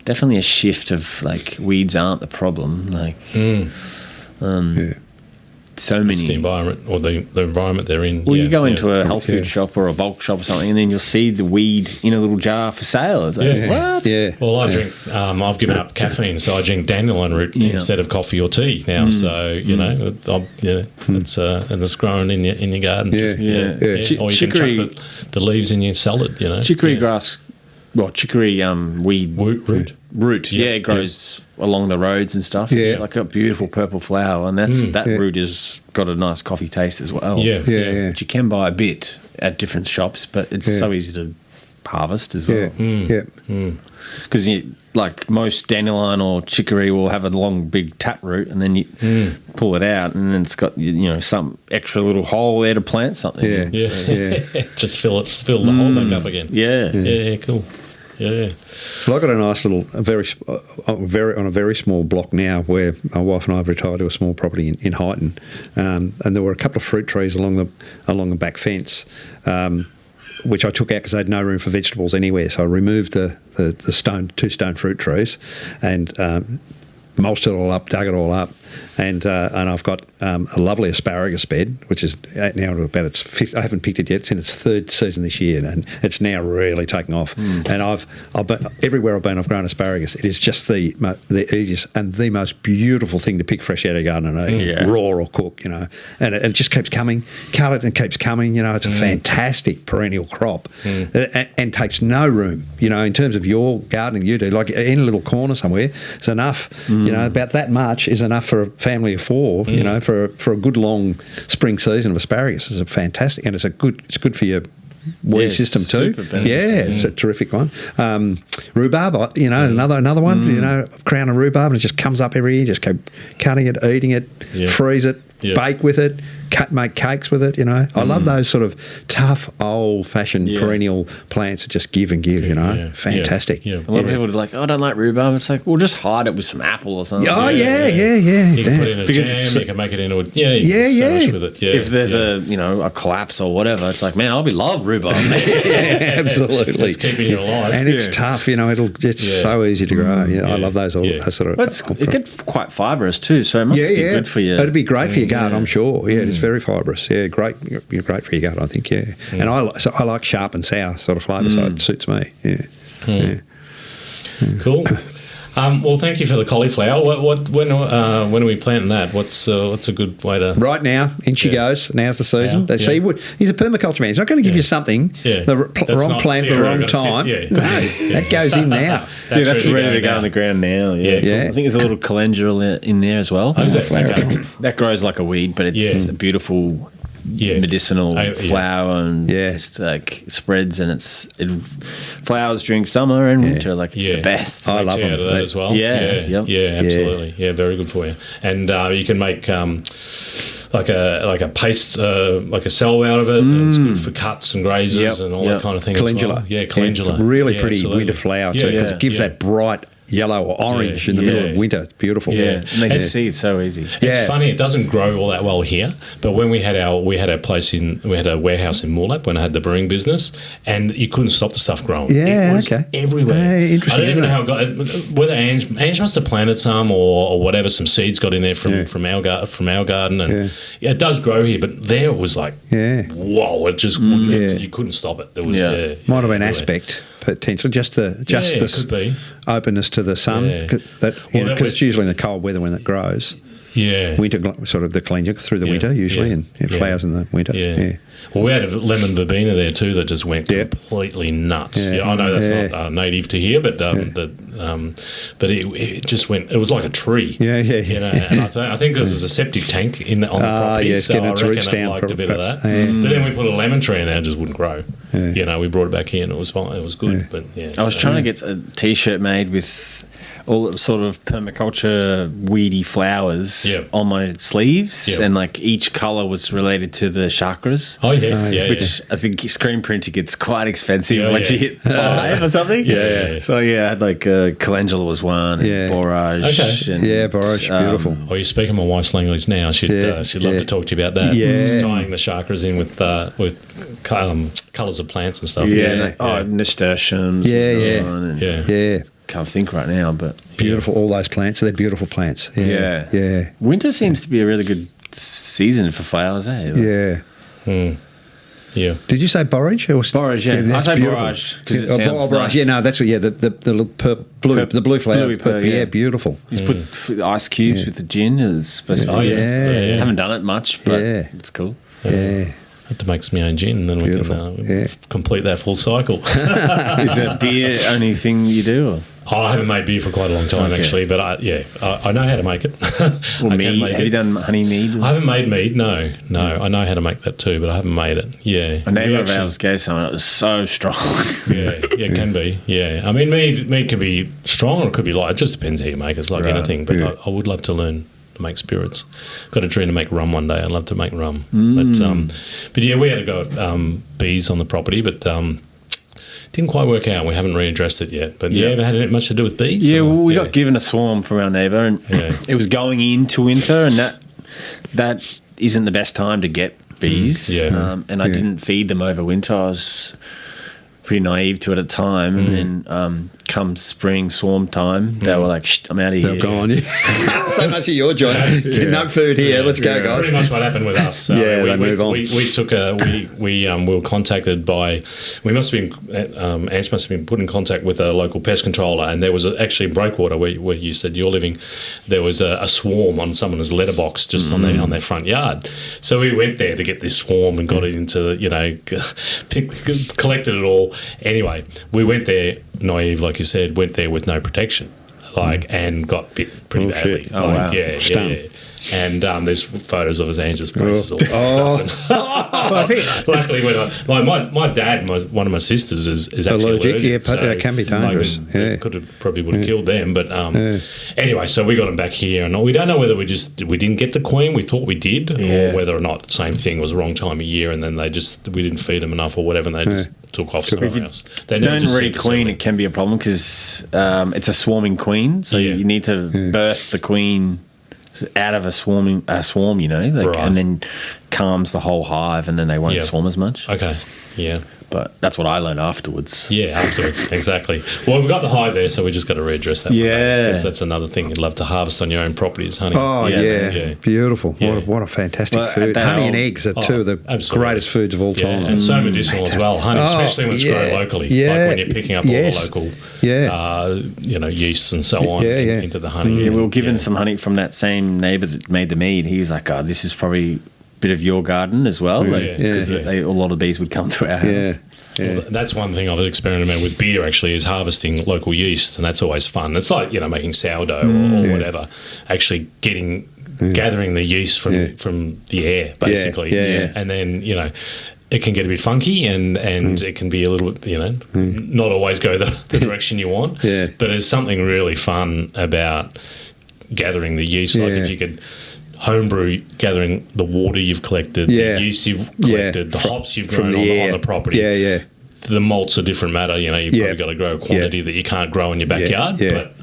S3: definitely a shift of like weeds aren't the problem. Like, so many.
S2: It's the environment or the environment they're in.
S3: Well, you go into a health food shop or a bulk shop or something, and then you'll see the weed in a little jar for sale. It's like, what?
S4: Yeah.
S2: Well, I drink. I've given up caffeine, so I drink dandelion root instead of coffee or tea now. So it's and it's growing in your garden. Or you can chuck the leaves in your salad.
S3: Chicory grass. Well, chicory weed root. Yeah, it grows along the roads and stuff. It's like a beautiful purple flower, and that root has got a nice coffee taste as well. But you can buy a bit at different shops, but it's so easy to harvest as well. Because like most dandelion or chicory will have a long, big tap root, and then you pull it out, and then it's got some extra little hole there to plant something.
S2: Just fill the hole back up again. Cool. Yeah.
S4: Well, I got a nice little, on a very small block now, where my wife and I have retired to a small property in Highton, and there were a couple of fruit trees along the back fence, which I took out because I had no room for vegetables anywhere. So I removed the two stone fruit trees, and mulched it all up, dug it all up, and I've got a lovely asparagus bed, which is now about its fifth. I haven't picked it yet. It's in its third season this year, and it's now really taking off. And I've been, everywhere I've been, I've grown asparagus. It is just the easiest and the most beautiful thing to pick fresh out of the garden and eat, raw or cook, and it just keeps coming. Cull it and it keeps coming. It's a fantastic perennial crop, and takes no room. In terms of your gardening, you do like in a little corner somewhere. It's enough. About that much is enough for a family of four. For a good long spring season of asparagus is fantastic, and it's good for your weed system too. It's a terrific one. Rhubarb, another one. Crown of rhubarb, and it just comes up every year. Just keep cutting it, eating it, freeze it, bake with it. Make cakes with it, I love those sort of tough, old-fashioned perennial plants that just give and give, Fantastic.
S3: A lot of people are like, I don't like rhubarb. It's like, well, just hide it with some apple or something.
S2: You can put it in a jam, you can make it into a... so much with it.
S3: If there's a collapse or whatever, it's like, man, love rhubarb.
S4: Absolutely.
S2: It's keeping you alive.
S4: And it's tough, it's so easy to grow. I love those sort of...
S3: It gets quite fibrous too, so it must be good for you.
S4: It'd be great for your garden, I'm sure. It's very fibrous. Great for your garden, I think. And I like sharp and sour sort of flavour, so it suits me.
S2: Cool. Well, thank you for the cauliflower. When are we planting that? What's a good way to...
S4: Right now, in she goes. Now's the season. He's a permaculture man. He's not going to give you something, the wrong plant at the wrong time. No, that goes in now.
S3: That's ready to go on the ground now. I think there's a little calendula in there as well. That grows like a weed, but it's a beautiful... medicinal flower and just like spreads, and it flowers during summer and winter. Like it's the best.
S2: I love them as well. Absolutely. Very good for you. And you can make like a paste, like a salve out of it. And it's good for cuts and grazes and all that kind of thing.
S4: Calendula,
S2: calendula,
S4: really pretty winter flower too, because it gives that bright yellow or orange in the middle of winter. It's beautiful.
S3: And they see it's so easy.
S2: It's funny, it doesn't grow all that well here, but when we had a warehouse in Moorlap when I had the brewing business, and you couldn't stop the stuff growing. It was everywhere.
S4: Interesting.
S2: I don't even know how it got, whether Ange must have planted some or whatever, some seeds got in there from our garden, and it does grow here, but there it was like whoa, it just wouldn't, you couldn't stop it. It was
S4: might have been aspect potential, just the openness to the sun, because it's usually in the cold weather when it grows. Winter, sort of the calendula through the winter usually, and it flowers in the winter.
S2: Well, we had a lemon verbena there too that just went completely nuts. I know that's not native to here, but it just went. It was like a tree. And I think there was a septic tank on the property, so I reckon it liked a bit of that. But then we put a lemon tree in there, and it just wouldn't grow. We brought it back here, and it was fine. It was good. But
S3: I was trying to get a T-shirt made with all sort of permaculture weedy flowers on my sleeves, and like each color was related to the chakras.
S2: Oh yeah,
S3: which I think screen printing gets quite expensive once you hit 5 or something. So I had like calendula was one, and borage. And,
S4: borage, beautiful.
S2: Oh, you're speaking my wife's language now. She'd love to talk to you about that.
S4: Yeah,
S2: tying the chakras in with colours of plants and stuff.
S3: Nasturtiums. Can't think right now, but
S4: beautiful. All those plants, they're beautiful plants. Yeah.
S3: Winter seems to be a really good season for flowers, eh?
S2: Yeah.
S4: Did you say borage?
S3: Borage, I say borage because it sounds nice.
S4: Yeah, no, that's the blue flower. Beautiful.
S3: You put ice cubes with the gin. It's supposed to be. Haven't done it much, but it's cool.
S4: Yeah.
S2: I have to make my own gin, and then we can complete that full cycle.
S3: Is that beer only thing you do? Or?
S2: Oh, I haven't made beer for quite a long time, actually, but I know how to make it.
S3: Mead. Have you done honey mead?
S2: I haven't made mead, no. I know how to make that too, but I haven't made it. Yeah.
S3: A neighbour of ours gave some, and it was so strong.
S2: It can be, I mean, mead can be strong or it could be light. It just depends how you make it. It's like anything, but I would love to learn to make spirits. Got a dream to make rum one day. I'd love to make rum. But yeah, we had to go at bees on the property, but didn't quite work out. We haven't readdressed it yet. But you ever had much to do with bees?
S3: Yeah, well, we got given a swarm from our neighbour, and it was going into winter, and that isn't the best time to get bees. And I didn't feed them over winter. I was pretty naive to it at the time, and then come spring swarm time, they were like, "Shh, I'm out of here."
S4: They're gone. So much of your job. No food here. Let's go, guys.
S2: Pretty much what happened with us.
S4: They move on.
S2: We took we were contacted by. We must have been. Ants must have been put in contact with a local pest controller, and there was actually Breakwater where you said you're living. There was a swarm on someone's letterbox just on their front yard. So we went there to get this swarm and got it into collected it all. Anyway, we went there. Naive, like you said, went there with no protection, and got bit pretty badly.
S4: Shit. Wow.
S2: Yeah. And there's photos of his Angel's braces all I think luckily, my dad, one of my sisters is actually allergic.
S4: Yeah, but it can be dangerous.
S2: Probably would have killed them. But anyway, so we got them back here, and we don't know whether we didn't get the queen. We thought we did, or whether or not the same thing was the wrong time of year, and then we didn't feed them enough or whatever, and they just took off somewhere else.
S3: They don't read queen. It can be a problem because it's a swarming queen, so you need to birth the queen out of a swarm, and then calms the whole hive, and then they won't swarm as much.
S2: Okay, yeah.
S3: But that's what I learned afterwards.
S2: Yeah, afterwards, exactly. Well, we've got the hive there, so we just got to readdress that. Because that's another thing you'd love to harvest on your own property is honey.
S4: Oh, yeah. Beautiful. Yeah. What a fantastic food. Honey and eggs are two of the greatest foods of all time.
S2: And so medicinal as well. Honey, especially when it's grown locally. Yeah. Like when you're picking up all the local yeasts and so on into the honey.
S3: Yeah, we were given some honey from that same neighbour that made the mead. He was like, this is probably bit of your garden as well, because a lot of bees would come to our house.
S2: Well, that's one thing I've experimented with beer actually is harvesting local yeast, and that's always fun. It's like making sourdough or whatever. Actually gathering the yeast from the air basically, and then it can get a bit funky and it can be a little not always go the direction you want. But there's something really fun about gathering the yeast. Like if you could homebrew, gathering the water you've collected, the yeast you've collected, the hops you've grown on the property. The malt's a different matter. You've probably got to grow a quantity that you can't grow in your backyard. But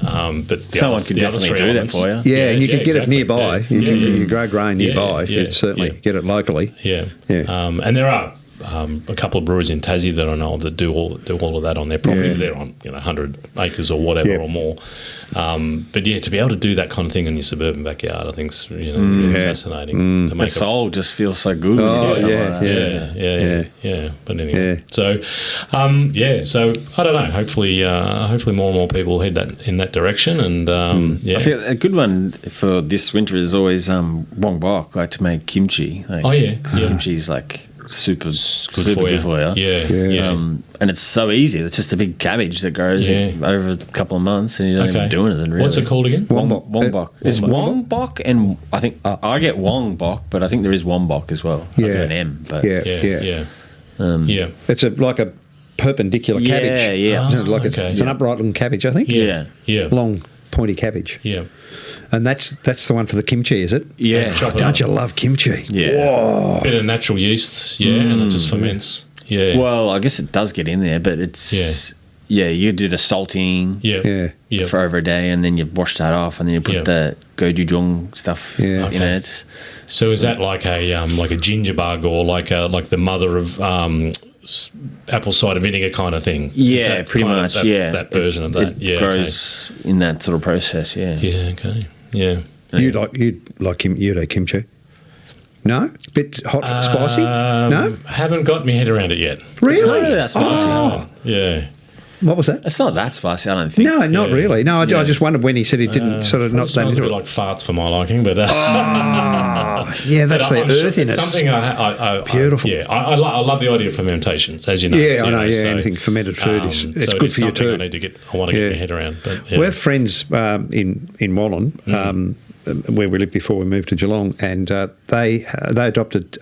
S3: someone could definitely do that for you.
S4: And you can get it nearby. You can grow grain nearby. You certainly get it locally.
S2: And there are a couple of breweries in Tassie that I know of that do all of that on their property. They're on 100 acres or whatever or more. But to be able to do that kind of thing in your suburban backyard, I think is really fascinating. To make
S3: the soul just feels so good.
S2: But anyway, so so I don't know. Hopefully more and more people head in that direction. And
S3: I feel a good one for this winter is always wong bok, like to make kimchi. Kimchi is like super good for you. And it's so easy. It's just a big cabbage that grows over a couple of months, and you don't even do anything really.
S2: What's it called again?
S3: Wong bok. It's wong bok, and I think I get wong bok, but I think there is wong bok as well. Like an M. But
S4: it's like a perpendicular cabbage.
S3: It's
S4: an upright looking cabbage, I think.
S3: Yeah.
S4: Long pointy cabbage.
S2: Yeah.
S4: And that's the one for the kimchi, is it?
S3: Yeah.
S4: Don't you love kimchi?
S3: Yeah.
S4: Whoa.
S2: Bit of natural yeast, and it just ferments. Yeah.
S3: Well, I guess it does get in there, but it's... Yeah, you do the salting for over a day, and then you wash that off, and then you put the gochujang stuff in it.
S2: So is that like a ginger bug or like the mother of apple cider vinegar kind of thing?
S3: Yeah, pretty much.
S2: That version of that.
S3: It grows in that sort of process. Yeah.
S2: Yeah. Okay. Yeah.
S4: You'd like kimchi? No? Bit hot, spicy? No?
S2: Haven't got my head around it yet.
S4: Really?
S3: It's not that spicy.
S4: Oh.
S2: Yeah.
S4: What was that?
S3: It's not that spicy, I don't think.
S4: No, not really. No, I just wondered when he said he didn't sort of not that.
S2: It's a bit like farts for my liking, but
S4: yeah, that's the earthiness.
S2: It's something
S4: beautiful.
S2: I love the idea of fermentations, as you know.
S4: Yeah, I know. So, anything fermented food is good for you too.
S2: I want to get my head around. But
S4: we're friends in Wallen, where we lived before we moved to Geelong, and they adopted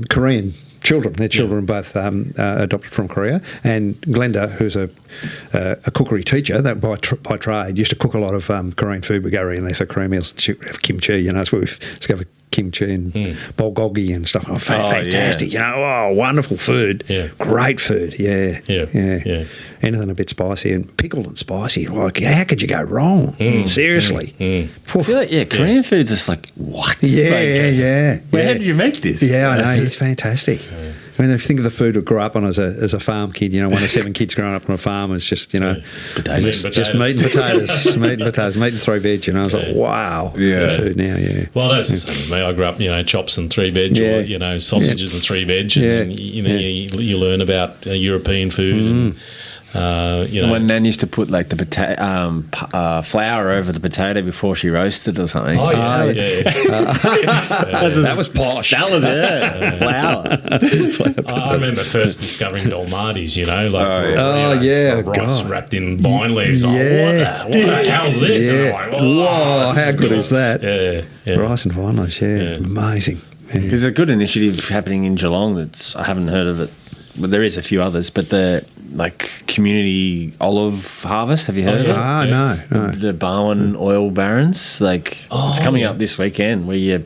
S4: Korean children. Their children both adopted from Korea. And Glenda, who's a cookery teacher that by trade, used to cook a lot of Korean food. We go around there for Korean meals. She would have kimchi, so we've discovered kimchi and bulgogi and stuff. Oh, fantastic! Wonderful food. Yeah. Great food. Yeah. Anything a bit spicy and pickled and spicy. Like, how could you go wrong? Seriously.
S3: I feel like, Korean food's just like, what?
S4: Yeah.
S3: How did you make this?
S4: Yeah, I know. It's fantastic. I mean, if you think of the food I grew up on as a farm kid, one of 7 kids growing up on a farm, it's just,
S2: potatoes.
S4: Just meat and potatoes, meat and 3 veg, I was like, wow.
S3: Yeah.
S4: Food now,
S2: Well, that's the same with me. I grew up, chops and 3 veg or, sausages and 3 veg. And then, you learn about European food and...
S3: when Nan used to put like the flour over the potato before she roasted or something.
S2: Oh yeah.
S4: That was posh.
S3: That was it. Flour.
S2: I remember first discovering dolmades.
S4: Rice
S2: wrapped in vine leaves. What the hell's this?
S4: Yeah.
S2: And I'm like,
S4: whoa, how good is that?
S2: Yeah.
S4: Rice and vine leaves. Amazing.
S3: There's a good initiative happening in Geelong I haven't heard of it. But there is a few others, but the community olive harvest. Have you heard of it?
S4: No.
S3: The Barwon Oil Barons. It's coming up this weekend where you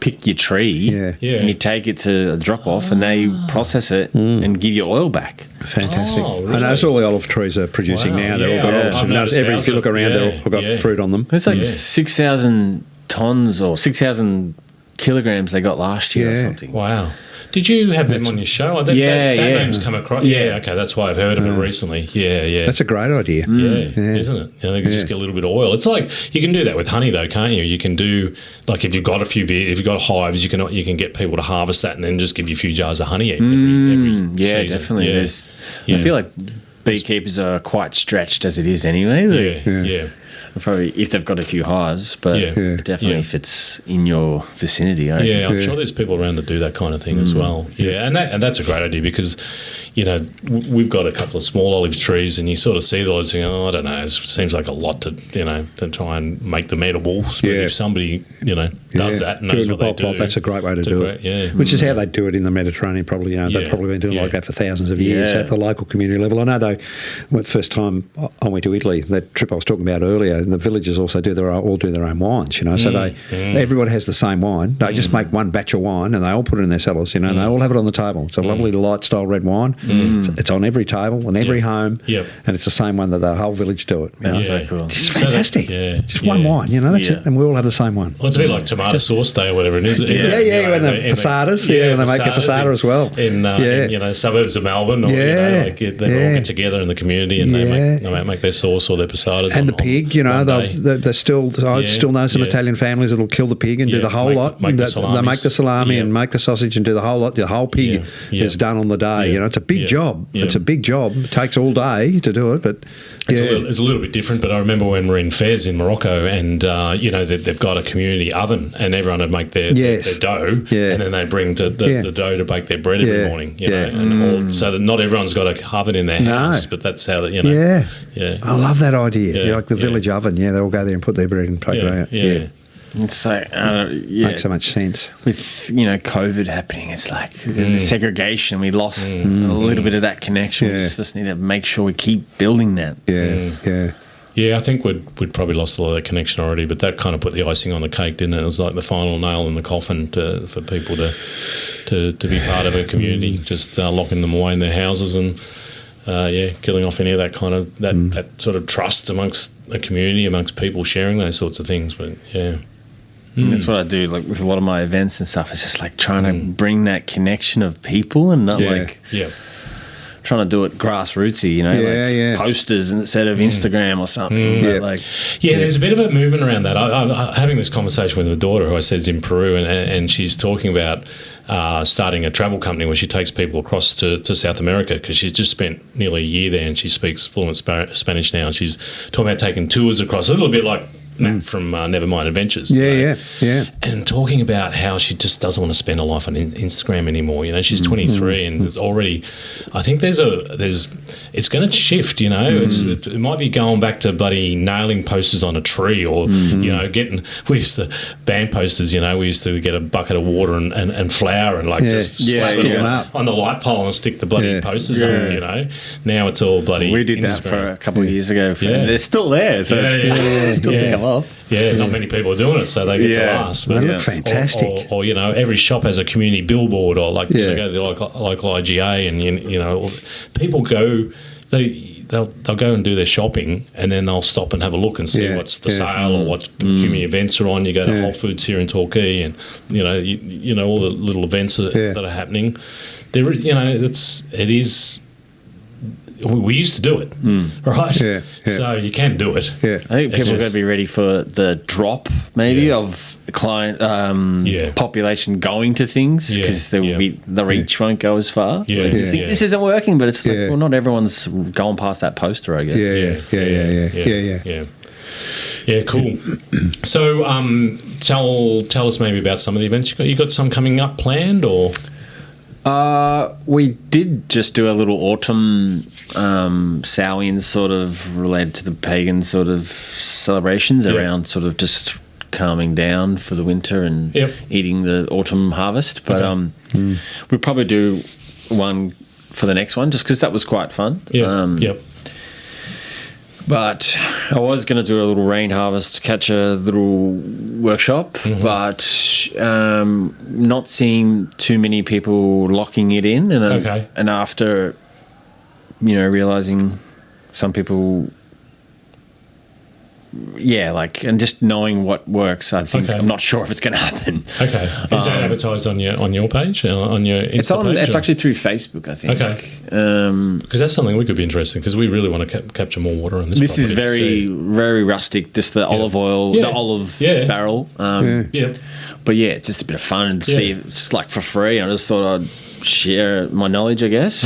S3: pick your tree and you take it to a drop off and they process it and give you oil back.
S4: Fantastic.
S2: Really?
S4: And that's all the olive trees are producing now. They're all got olives. If you look around, they've all got fruit on them.
S3: It's like 6,000 tons or 6,000 kilograms they got last year or something.
S2: Wow. Did you have them on your show? That name's come across. Yeah, okay, that's why I've heard of it recently. Yeah.
S4: That's a great idea.
S2: Isn't it? They can just get a little bit of oil. It's like you can do that with honey, though, can't you? You can do if you've got if you've got hives, you can get people to harvest that and then just give you a few jars of honey every season.
S3: Definitely. I feel like beekeepers are quite stretched as it is anyway.
S2: Yeah.
S3: Probably if they've got a few hives, but definitely if it's in your vicinity.
S2: I'm sure there's people around that do that kind of thing as well. Yeah, and that's a great idea because, we've got a couple of small olive trees and you sort of see the olives and I don't know, it seems like a lot to try and make them edible. But if somebody, does that and knows what they do.
S4: That's a great way to do it. Which is how they do it in the Mediterranean probably. They've probably been doing like that for thousands of years at the local community level. I know though, the first time I went to Italy, that trip I was talking about earlier, and the villagers also do their own wines, so everyone has the same wine. They just make one batch of wine and they all put it in their cellars, and they all have it on the table. It's a lovely light style red wine. It's on every table and every home, and it's the same one that the whole village do it.
S3: That's so cool.
S4: It's fantastic. Just one wine, that's it, and we all have the same one.
S2: Well, it's a bit like tomato sauce day or whatever it is.
S4: When the posadas, when they make a posada as well.
S2: In suburbs of Melbourne, or they all get together in the community and they make their sauce or their posadas.
S4: And the pig, I still know some Italian families that'll kill the pig and do the whole lot. They make the salami and make the sausage and do the whole lot. The whole pig is done on the day. It's a big job. It's a big job. It takes all day to do it, but
S2: it's a little bit different. But I remember when we're in Fez in Morocco, and they've got a community oven, and everyone would make their dough, and then they bring the dough to bake their bread every morning. So that not everyone's got a oven in their house, but that's how
S4: I love that idea. Like the village oven. They all go there and put their bread and bake it out.
S3: It's like,
S4: makes so much sense.
S3: With, COVID happening, it's like the segregation, we lost a little bit of that connection. We just need to make sure we keep building that.
S2: Yeah, I think we'd probably lost a lot of that connection already, but that kind of put the icing on the cake, didn't it? It was like the final nail in the coffin for people to be part of a community, just locking them away in their houses and killing off any of that kind of that sort of trust amongst the community, amongst people sharing those sorts of things. But yeah.
S3: And that's what I do, like with a lot of my events and stuff. It's just like trying to bring that connection of people and not trying to do it grassrootsy, posters instead of Instagram or something.
S2: There's a bit of a movement around that. I'm having this conversation with my daughter, who I said is in Peru, and she's talking about starting a travel company where she takes people across to South America, because she's just spent nearly a year there and she speaks fluent Spanish now. And she's talking about taking tours across, a little bit like Matt from Nevermind Adventures. And talking about how she just doesn't want to spend her life on Instagram anymore. She's 23 and there's already, I think it's going to shift, it might be going back to bloody nailing posters on a tree or, we used to, band posters, we used to get a bucket of water and flour and just slap it on the light pole and stick the bloody posters on, Now it's all bloody
S3: We did
S2: Instagram.
S3: that for a couple of years ago. They're still there, so it doesn't come off.
S2: Yeah, not many people are doing it, so they get to last.
S4: But they look fantastic.
S2: Or every shop has a community billboard, or go to the local IGA, and people go. They'll go and do their shopping, and then they'll stop and have a look and see what's for sale or what community events are on. You go to Whole Foods here in Torquay, and all the little events that are happening. There, it is. We used to do it, right? So you can do it.
S3: I think people are going to be ready for the drop, maybe, of client population going to things, because there will be the reach won't go as far. You think this isn't working, but it's like, well, not everyone's going past that poster, I guess.
S2: Yeah, cool. So, tell us maybe about some of the events you got some coming up planned, or?
S3: We did just do a little autumn Samhain sort of related to the pagan sort of celebrations around sort of just calming down for the winter and eating the autumn harvest. But we'll probably do one for the next one just because that was quite fun. But I was going to do a little rain harvest, catch a little workshop, but not seeing too many people locking it in. And after, realising some people... and just knowing what works, I think I'm not sure if it's going to happen.
S2: Okay, is that advertised on your page, on your Insta page?
S3: It's actually through Facebook, I think.
S2: Okay, because that's something we could be interested in, because we really want to capture more water on this.
S3: This is very, very rustic. Just the olive oil, the olive barrel. But it's just a bit of fun and see if it's like for free. I just thought I'd share my knowledge, I guess.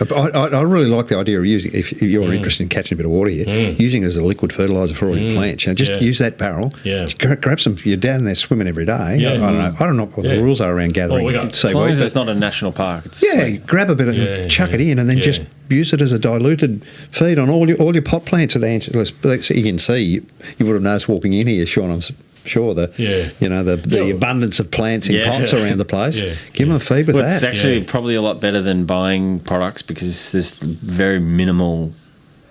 S4: I really like the idea of using, if you're interested in catching a bit of water here, using it as a liquid fertiliser for all your plants. Just use that barrel. Grab some. You're down there swimming every day. I don't know what the rules are around gathering
S3: as long as it's not a national park. It's
S4: grab a bit of chuck it in, and then just use it as a diluted feed on all your pot plants. So you can see, you would have noticed walking in here, Shaun, I'm sure the abundance of plants in pots around the place. Give them a feed with that.
S3: It's actually probably a lot better than buying products, because there's very minimal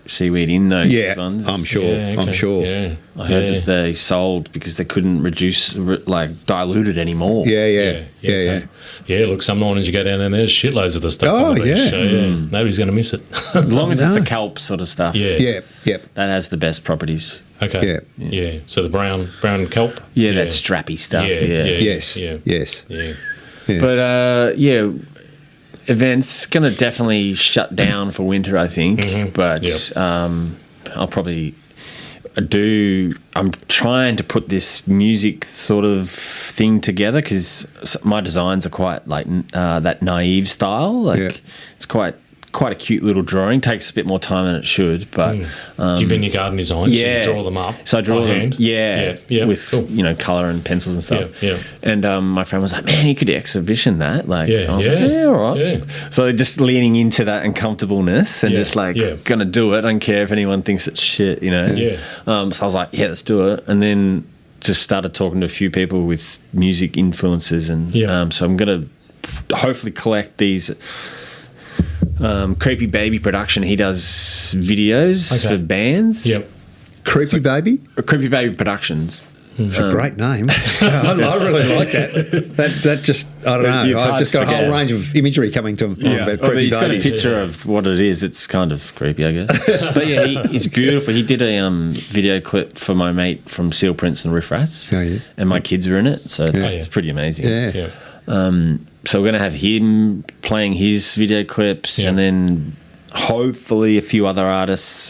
S3: seaweed in those ones.
S4: I'm sure.
S3: I heard that they sold because they couldn't dilute it anymore.
S2: Look, some mornings you go down there and there's shitloads of the stuff on the beach. So, nobody's going to miss it.
S3: As long as it's the kelp sort of stuff.
S2: That
S3: has the best properties.
S2: Okay. So the brown kelp.
S3: That strappy stuff.
S4: Yes.
S3: But events going to definitely shut down for winter, I think. But I'll probably I'm trying to put this music sort of thing together, because my designs are quite like that naive style. It's quite a cute little drawing. Takes a bit more time than it should, but
S2: do you bring your garden designs? You draw them up.
S3: So I draw them, with
S2: cool.
S3: colour and pencils and stuff. And my friend was like, "Man, you could exhibition that." I was like, "Yeah, all right." So just leaning into that uncomfortableness and just gonna do it. I don't care if anyone thinks it's shit, So I was like, "Yeah, let's do it." And then just started talking to a few people with music influences, and so I'm gonna hopefully collect these Creepy Baby Production. He does videos for bands.
S2: Yep.
S4: Creepy Baby?
S3: Creepy Baby Productions.
S4: It's a great name. I really like that. That just, I don't know. I've just got a whole range of imagery coming to him.
S3: Yeah. He's got a picture of what it is. It's kind of creepy, I guess. But yeah, it's beautiful. He did a video clip for my mate from Seal Prints and Riff Rats.
S4: Oh, yeah.
S3: And my kids were in it. So it's pretty amazing.
S4: Yeah.
S3: So we're going to have him playing his video clips and then hopefully a few other artists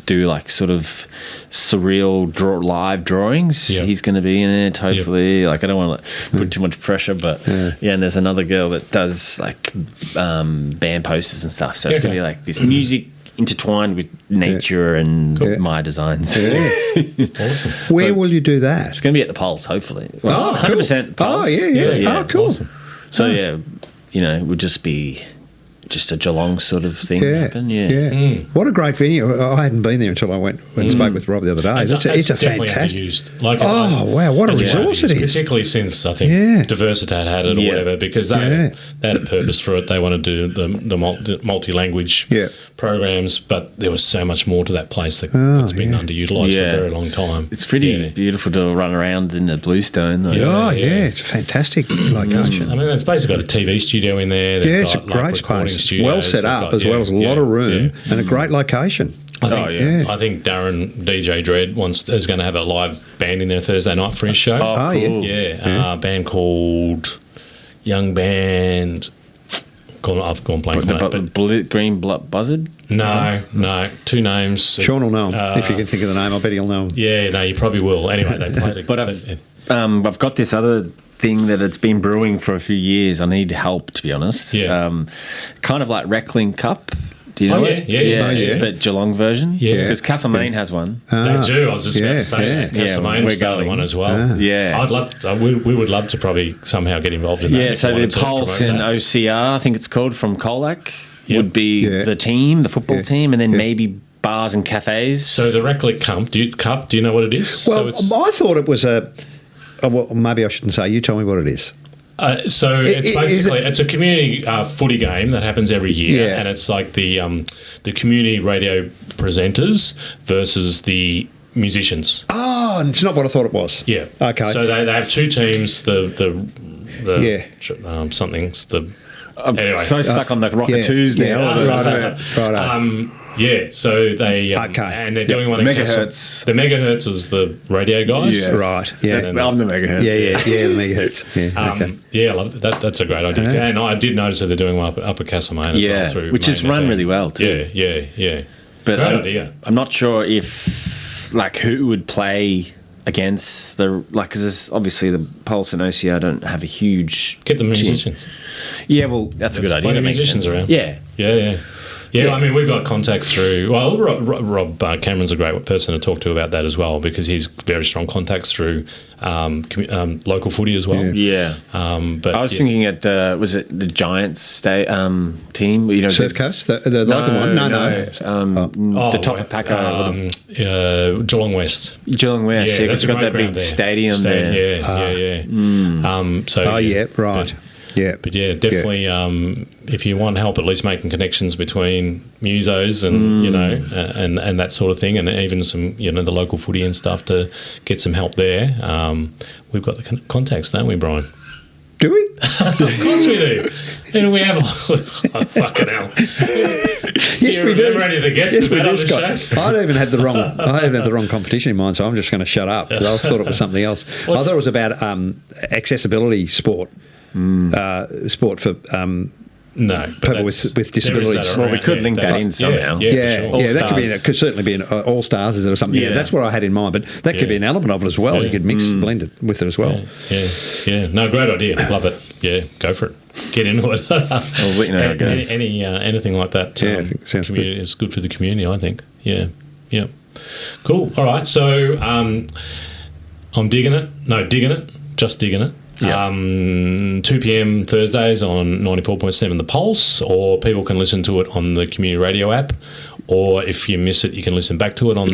S3: do like sort of surreal live drawings. He's going to be in it hopefully. Like I don't want to put too much pressure, but and there's another girl that does like band posters and stuff, so it's going to be like this music intertwined with nature and my designs.
S2: Awesome.
S4: Where will you do that?
S3: It's going to be at the Pulse, hopefully. 100% Pulse.
S4: Oh yeah. Oh cool.
S3: Awesome. So it would just be just a Geelong sort of thing happen.
S4: What a great venue. I hadn't been there until I went and spoke with Rob the other day. It's a fantastic.
S2: Underused.
S4: Wow, what a resource it is.
S2: Particularly since I think Diversitat had it or whatever, because they had a purpose for it. They wanted to do the multi-language programs, but there was so much more to that place that's been underutilised for a very long time.
S3: It's pretty beautiful to run around in the Bluestone, though.
S4: It's a fantastic location.
S2: I mean, it's basically got a TV studio in there.
S4: It's a great space. Well set up, as well as a lot of room and a great location.
S2: I think Darren DJ Dread is going to have a live band in there Thursday night for his show.
S3: Oh, cool.
S2: A band called Young Band. I've gone blank on that.
S3: Green Buzzard?
S2: No. Two names.
S4: Sean will know him. If you can think of the name, I bet he'll know him.
S2: Yeah, no, you probably will. Anyway, they played it.
S3: But I've got this other thing that it's been brewing for a few years. I need help, to be honest.
S2: Yeah.
S3: Kind of like Reckling Cup. Do you know it?
S2: Yeah.
S3: But Geelong version.
S2: Yeah.
S3: Because Castlemaine has one.
S2: They do. I was just about to say that. Castlemaine started one as well. I'd love to, we would love to probably somehow get involved in that.
S3: Yeah, so the Pulse and OCR, I think it's called, from Colac, would be the team, the football team, and then maybe bars and cafes.
S2: So the Reckling Cup, do you know what it is?
S4: Well, I thought it was well, maybe I shouldn't say. You tell me what it is.
S2: It's basically it's a community footy game that happens every year, and it's like the community radio presenters versus the musicians.
S4: Oh, it's not what I thought it was.
S2: Yeah.
S4: Okay.
S2: So they have two teams. Something's the. Anyway,
S3: so stuck on the Rockatoos now.
S4: Right.
S2: Yeah, so they and they're doing one in
S3: Megahertz.
S2: The Megahertz is the radio guys.
S4: Yeah, right. Yeah,
S3: I'm the Megahertz.
S4: Yeah, the Megahertz.
S2: Yeah, I love that. That's a great idea. And I did notice that they're doing one up at Castlemaine as well,
S3: which is run really well too.
S2: Yeah.
S3: But
S2: great idea.
S3: I'm not sure if who would play against because obviously the Pulse and OCR don't have a huge
S2: get the musicians.
S3: Yeah, well, that's a good idea.
S2: Plenty of musicians around.
S3: Yeah,
S2: I mean, we've got contacts through. Well, Rob Cameron's a great person to talk to about that as well, because he's very strong contacts through local footy as well.
S3: Yeah.
S2: But
S3: I was thinking at was it the Giants team? You know,
S4: Surf Coast, the local one. No.
S3: The top of Packer.
S2: Geelong West.
S3: Geelong West. Yeah, because it's got that big stadium there.
S2: Yeah.
S4: Right. But
S2: definitely. If you want help, at least making connections between musos and and that sort of thing, and even some the local footy and stuff to get some help there. We've got the contacts, don't we, Brian?
S4: Do we?
S2: Of course we do. And we have fucking hell.
S4: Yes, we do.
S2: Any of the guests
S4: yes, we do, Scott. I even had the wrong competition in mind, so I'm just going to shut up because I thought it was something else. I thought it was about accessibility sport. Sport for people with disabilities.
S3: Well, we could link that in somehow.
S4: That could certainly be an All Stars, is it, or something? Yeah, that's what I had in mind, but that could be an element of it as well. You could blend it with it as well.
S2: Yeah. No, great idea. Love it. Yeah, go for it. Get into it.
S3: I'll let you know how it goes.
S2: Anything like that.
S4: I think sounds good.
S2: It's good for the community, I think. Yeah. Cool. All right. So I'm digging it. No, digging it. Just digging it. 2 p.m. Thursdays on 94.7 The Pulse, or people can listen to it on the community radio app, or if you miss it, you can listen back to it on the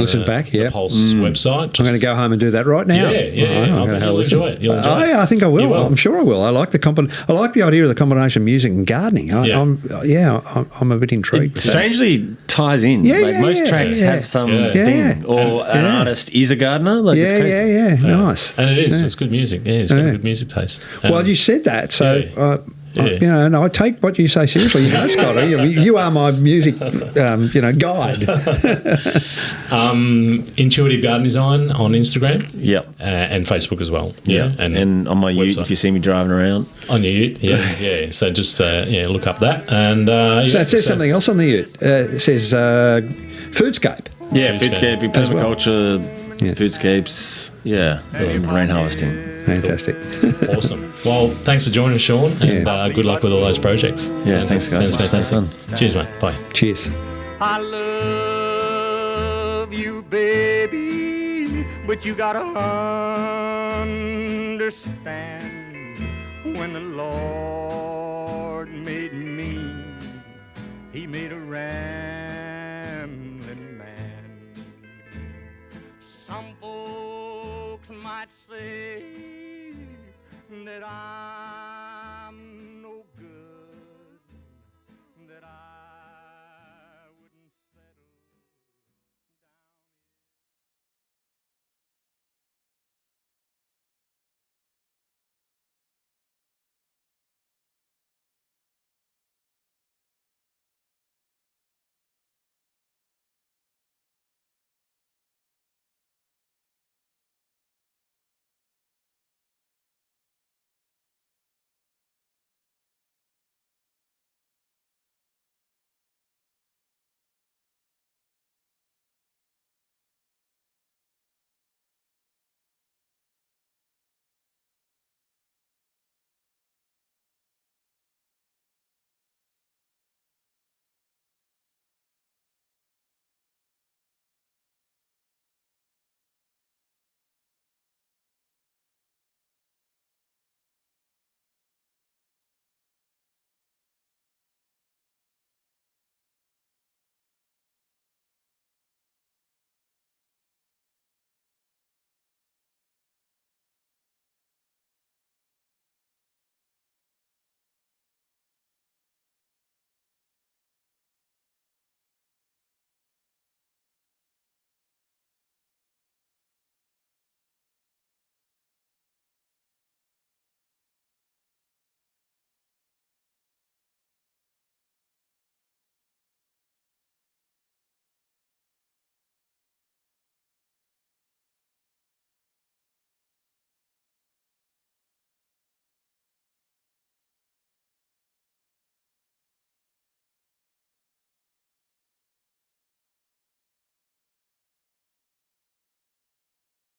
S2: Pulse website.
S4: I'm going to go home and do that right now.
S2: I think you'll enjoy it.
S4: I think I will. I'm sure I will. I like the idea of the combination of music and gardening. I'm a bit intrigued.
S3: It strangely ties in. Most tracks have some thing, or an artist is a gardener. Like it's crazy.
S4: Nice.
S2: And it is. It's good music. Yeah, it's got a good music taste.
S4: Well, you said that, so. And I take what you say seriously, Scotty. You are my music, guide.
S2: Intuitive Garden Design on Instagram,
S3: and
S2: Facebook as well,
S3: and on my ute if you see me driving around
S2: on your ute, So just look up that, and
S4: so it says something else on the ute. It says foodscape.
S3: Foodscaping, permaculture, foodscapes, rain harvesting.
S4: Fantastic.
S2: Awesome. Well, thanks for joining us, Shaun, and good luck with all those projects.
S3: Thanks, guys.
S2: Sounds fun. Cheers, mate. Bye.
S4: Cheers.
S1: I love you, baby, but you gotta understand when the Lord